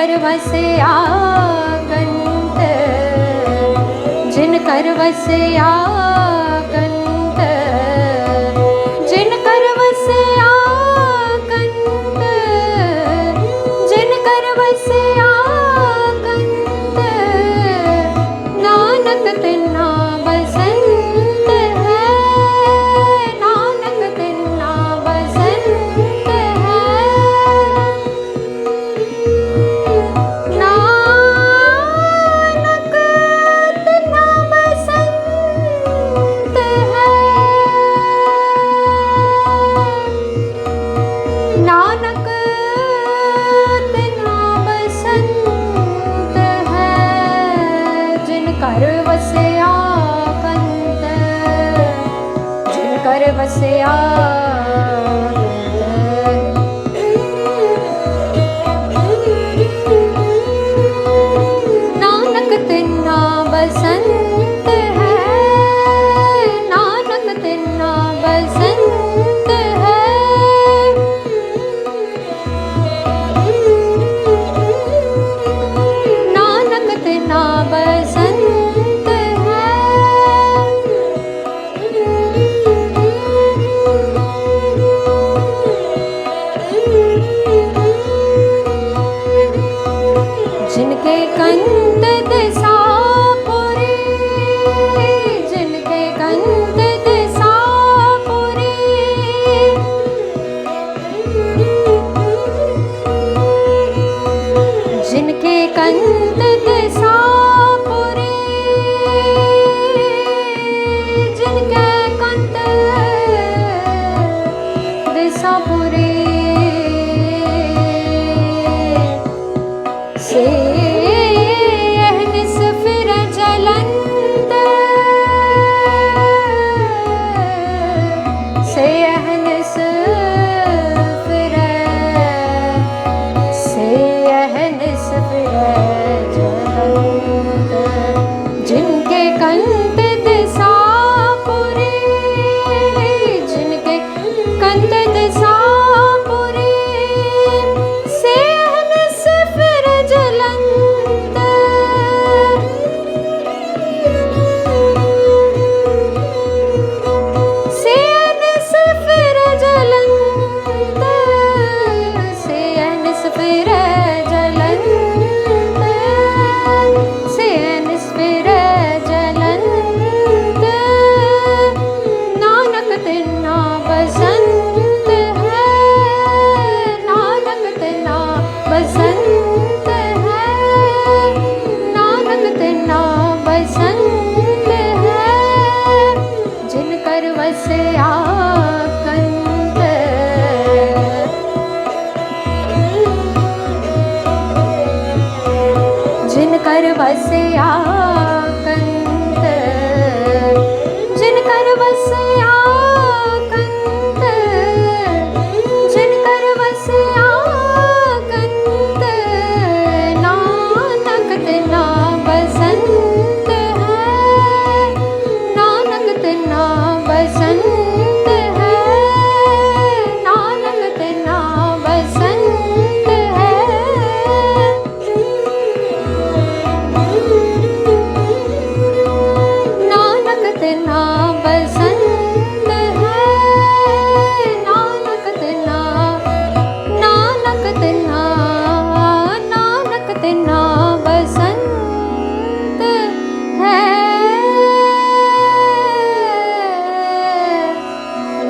कर वसया कंत, जिन कर वसया कंत, जिन कर वसया कंत, जिन कर वसया कंत, नानक तिन्ना बसंत है, नानक तिन्ना बसंत है, नानक तिन्ना बसंत है, नानक तिन्ना बसंत है, जिन कर वसया कंत, जिन कर वसया नानक तिन्ना बसंत है, नानक तिन्ना बसंत है, नानक तिन्ना बसंत है, जिनके कंत दिसा पुरी, जिनके कंत दिसा पुरी, जिनके कंत दिसा पुरी, जिनके कंत दिसा पुरी, से अहनिस फिर जलंत, से अहनिस फिर, से अहनिस फिर जलंत, जिनके कंत दिसा पुरी, जिनके कंत दिसा पुरी, से अहनिस फिर जलंत, से अहनिस फिर जलंत, से अहनिस फिर जलंत, से अहनिस फिर जलंत, नानक तिन्ना बसंत है, नानक तिन्ना बसंत है, नानक तिन्ना बसंत है, जिन कर वसया कंत, जिन कर वसया कंत, जिन कर वसया कंत, जिन कर वसया कंत, नानक तिन्ना बसंत है, नानक तिन्ना बसंत है, नानक तिन्ना बसंत है, नानक तिन्ना बसंत है, नानक तिन्ना, नानक तिन्ना, नानक तिन्ना बसंत है,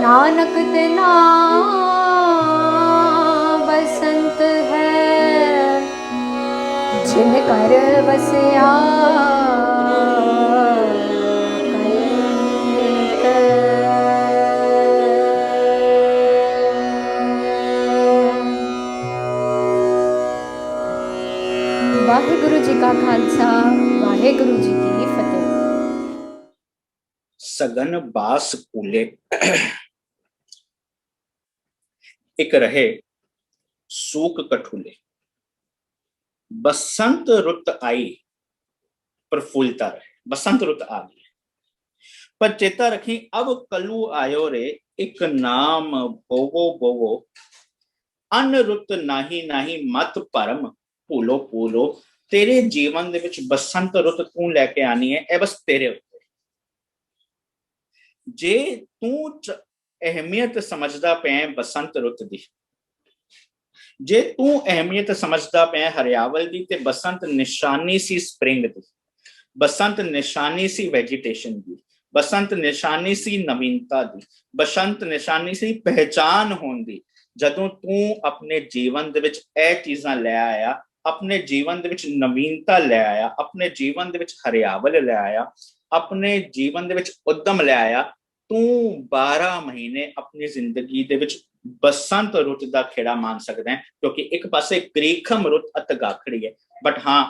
नानक तिन्ना बसंत है, जिन कर वसया कंत। वाहेगुरु जी का खालसा, वाहेगुरु जी की फतेह। सगन बास कूले, एक रहे सूक कठुले, बसंत रुत आई प्रफुल्लता रहे। बसंत रुत आ गई पर चेता रखी अब कलू आयो रे, एक नाम बोवो बोवो, अन रुत नाही नाही मत परम ਭੂਲੋ ਭੂਲੋ ਤੇਰੇ ਜੀਵਨ ਦੇ ਵਿੱਚ ਬਸੰਤ ਰੁੱਤ ਤੂੰ ਲੈ ਕੇ ਆਣੀ ਹੈ, ਇਹ ਬਸ ਤੇਰੇ ਉੱਤੇ। ਜੇ ਤੂੰ ਅਹਿਮੀਅਤ ਸਮਝਦਾ ਪਿਆ ਬਸੰਤ ਰੁੱਤ ਦੀ, ਜੇ ਤੂੰ ਅਹਿਮੀਅਤ ਸਮਝਦਾ ਪਿਆ ਹਰਿਆਵਲ ਦੀ, ਤੇ ਬਸੰਤ ਨਿਸ਼ਾਨੀ ਸੀ ਸਪ੍ਰਿੰਗ ਦੀ, ਬਸੰਤ ਨਿਸ਼ਾਨੀ ਸੀ ਵੈਜੀਟੇਸ਼ਨ ਦੀ, ਬਸੰਤ ਨਿਸ਼ਾਨੀ ਸੀ ਨਵੀਨਤਾ ਦੀ, ਬਸੰਤ ਨਿਸ਼ਾਨੀ ਸੀ ਪਹਿਚਾਨ ਹੋਣ ਦੀ। ਜਦੋਂ ਤੂੰ ਆਪਣੇ ਜੀਵਨ ਦੇ ਵਿੱਚ ਇਹ ਚੀਜ਼ਾਂ ਲੈ ਆਇਆ, ਆਪਣੇ ਜੀਵਨ ਦੇ ਵਿੱਚ ਨਵੀਨਤਾ ਲੈ ਆਇਆ, ਆਪਣੇ ਜੀਵਨ ਦੇ ਵਿੱਚ ਹਰਿਆਵਲ ਲੈ ਆਇਆ, ਆਪਣੇ ਜੀਵਨ ਦੇ ਵਿੱਚ ਉਦਮ ਲੈ ਆਇਆ, ਤੂੰ 12 ਮਹੀਨੇ ਆਪਣੀ ਜ਼ਿੰਦਗੀ ਦੇ ਵਿੱਚ ਬਸੰਤ ਰੁੱਤ ਦਾ ਖੇੜਾ ਮਾਨ ਸਕਦਾ ਹੈ। ਕਿਉਂਕਿ ਇੱਕ ਪਾਸੇ ਗ੍ਰੀਖਮ ਰੁੱਤ ਅਤਗਾਖੜੀ ਹੈ, ਬਟ ਹਾਂ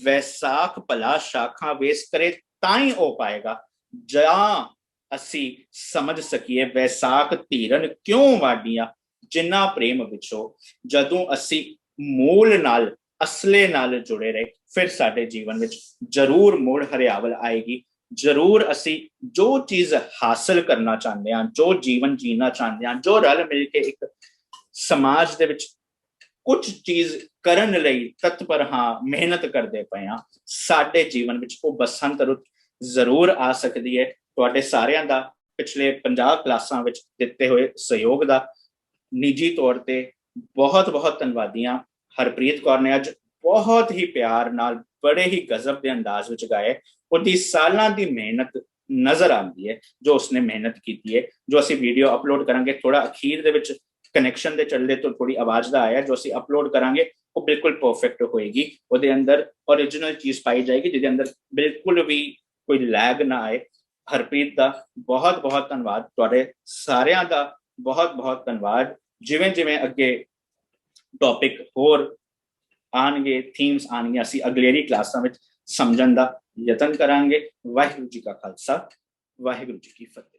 ਵੈਸਾਖ ਭਲਾ ਸ਼ਾਖਾ ਵੇਸ ਕਰੇ ਤਾਂ ਹੀ ਹੋ ਪਾਏਗਾ, ਜਾਂ ਅਸੀਂ ਸਮਝ ਸਕੀਏ ਵੈਸਾਖ ਧੀਰਨ ਕਿਉਂ ਵਾਡੀਆਂ ਜਿੰਨਾ ਪ੍ਰੇਮ ਵਿਚੋ। ਜਦੋਂ ਅਸੀਂ ਮੂਲ ਨਾਲ ਅਸਲੇ ਨਾਲ ਜੁੜੇ ਰਹੇ, ਫਿਰ ਸਾਡੇ ਜੀਵਨ ਵਿੱਚ ਜ਼ਰੂਰ ਮੋੜ ਹਰਿਆਵਲ ਆਏਗੀ। ਜ਼ਰੂਰ ਅਸੀਂ ਜੋ ਚੀਜ਼ ਹਾਸਲ ਕਰਨਾ ਚਾਹੁੰਦੇ ਹਾਂ, ਜੋ ਜੀਵਨ ਜੀਣਾ ਚਾਹੁੰਦੇ ਹਾਂ, ਜੋ ਰਲ ਮਿਲ ਕੇ ਇੱਕ ਸਮਾਜ ਦੇ ਵਿੱਚ ਕੁਝ ਚੀਜ਼ ਕਰਨ ਲਈ ਤਤਪਰ ਹਾਂ, ਮਿਹਨਤ ਕਰਦੇ ਪਏ ਹਾਂ, ਸਾਡੇ ਜੀਵਨ ਵਿੱਚ ਉਹ ਬਸੰਤ ਰੁੱਤ ਜ਼ਰੂਰ ਆ ਸਕਦੀ ਹੈ। ਤੁਹਾਡੇ ਸਾਰਿਆਂ ਦਾ ਪਿਛਲੇ 50 ਕਲਾਸਾਂ ਵਿੱਚ ਦਿੱਤੇ ਹੋਏ ਸਹਿਯੋਗ ਦਾ ਨਿੱਜੀ ਤੌਰ ਤੇ ਬਹੁਤ ਬਹੁਤ ਧੰਨਵਾਦੀ ਹਾਂ। ਹਰਪ੍ਰੀਤ ਕੌਰ ਨੇ ਅੱਜ ਬਹੁਤ ਹੀ ਪਿਆਰ ਨਾਲ ਬੜੇ ਹੀ ਗਜ਼ਬ ਦੇ ਅੰਦਾਜ਼ ਵਿੱਚ ਗਾਏ। ਉਹਦੀ ਸਾਲਾਂ ਦੀ ਮਿਹਨਤ ਨਜ਼ਰ ਆਉਂਦੀ ਹੈ, ਜੋ ਉਸਨੇ ਮਿਹਨਤ ਕੀਤੀ ਹੈ। ਜੋ ਅਸੀਂ ਵੀਡੀਓ ਅਪਲੋਡ ਕਰਾਂਗੇ, ਥੋੜਾ ਅਖੀਰ ਦੇ ਵਿੱਚ ਕਨੈਕਸ਼ਨ ਦੇ ਚੱਲਦੇ ਤੋਂ ਥੋੜੀ ਆਵਾਜ਼ ਦਾ ਆਇਆ, ਜੋ ਅਸੀਂ ਅਪਲੋਡ ਕਰਾਂਗੇ ਉਹ ਬਿਲਕੁਲ ਪਰਫੈਕਟ ਹੋਏਗੀ। ਉਹਦੇ ਅੰਦਰ ਓਰੀਜਨਲ ਚੀਜ਼ ਪਾਈ ਜਾਏਗੀ, ਜਿਹਦੇ ਅੰਦਰ ਬਿਲਕੁਲ ਵੀ ਕੋਈ ਲੈਗ ਨਾ ਆਏ। ਹਰਪ੍ਰੀਤ ਦਾ ਬਹੁਤ ਬਹੁਤ ਧੰਨਵਾਦ, ਤੁਹਾਡੇ ਸਾਰਿਆਂ ਦਾ ਬਹੁਤ ਬਹੁਤ ਧੰਨਵਾਦ। ਜਿਵੇਂ ਜਿਵੇਂ ਅੱਗੇ ਟੌਪਿਕ ਹੋਰ ਆਉਣਗੇ, ਥੀਮਸ ਆਉਣਗੀਆਂ, ਅਸੀਂ ਅਗਲੇਰੀ ਕਲਾਸਾਂ ਵਿੱਚ ਸਮਝਣ ਦਾ ਯਤਨ ਕਰਾਂਗੇ। ਵਾਹਿਗੁਰੂ ਜੀ ਕਾ ਖਾਲਸਾ, ਵਾਹਿਗੁਰੂ ਜੀ ਕੀ ਫਤਿਹ।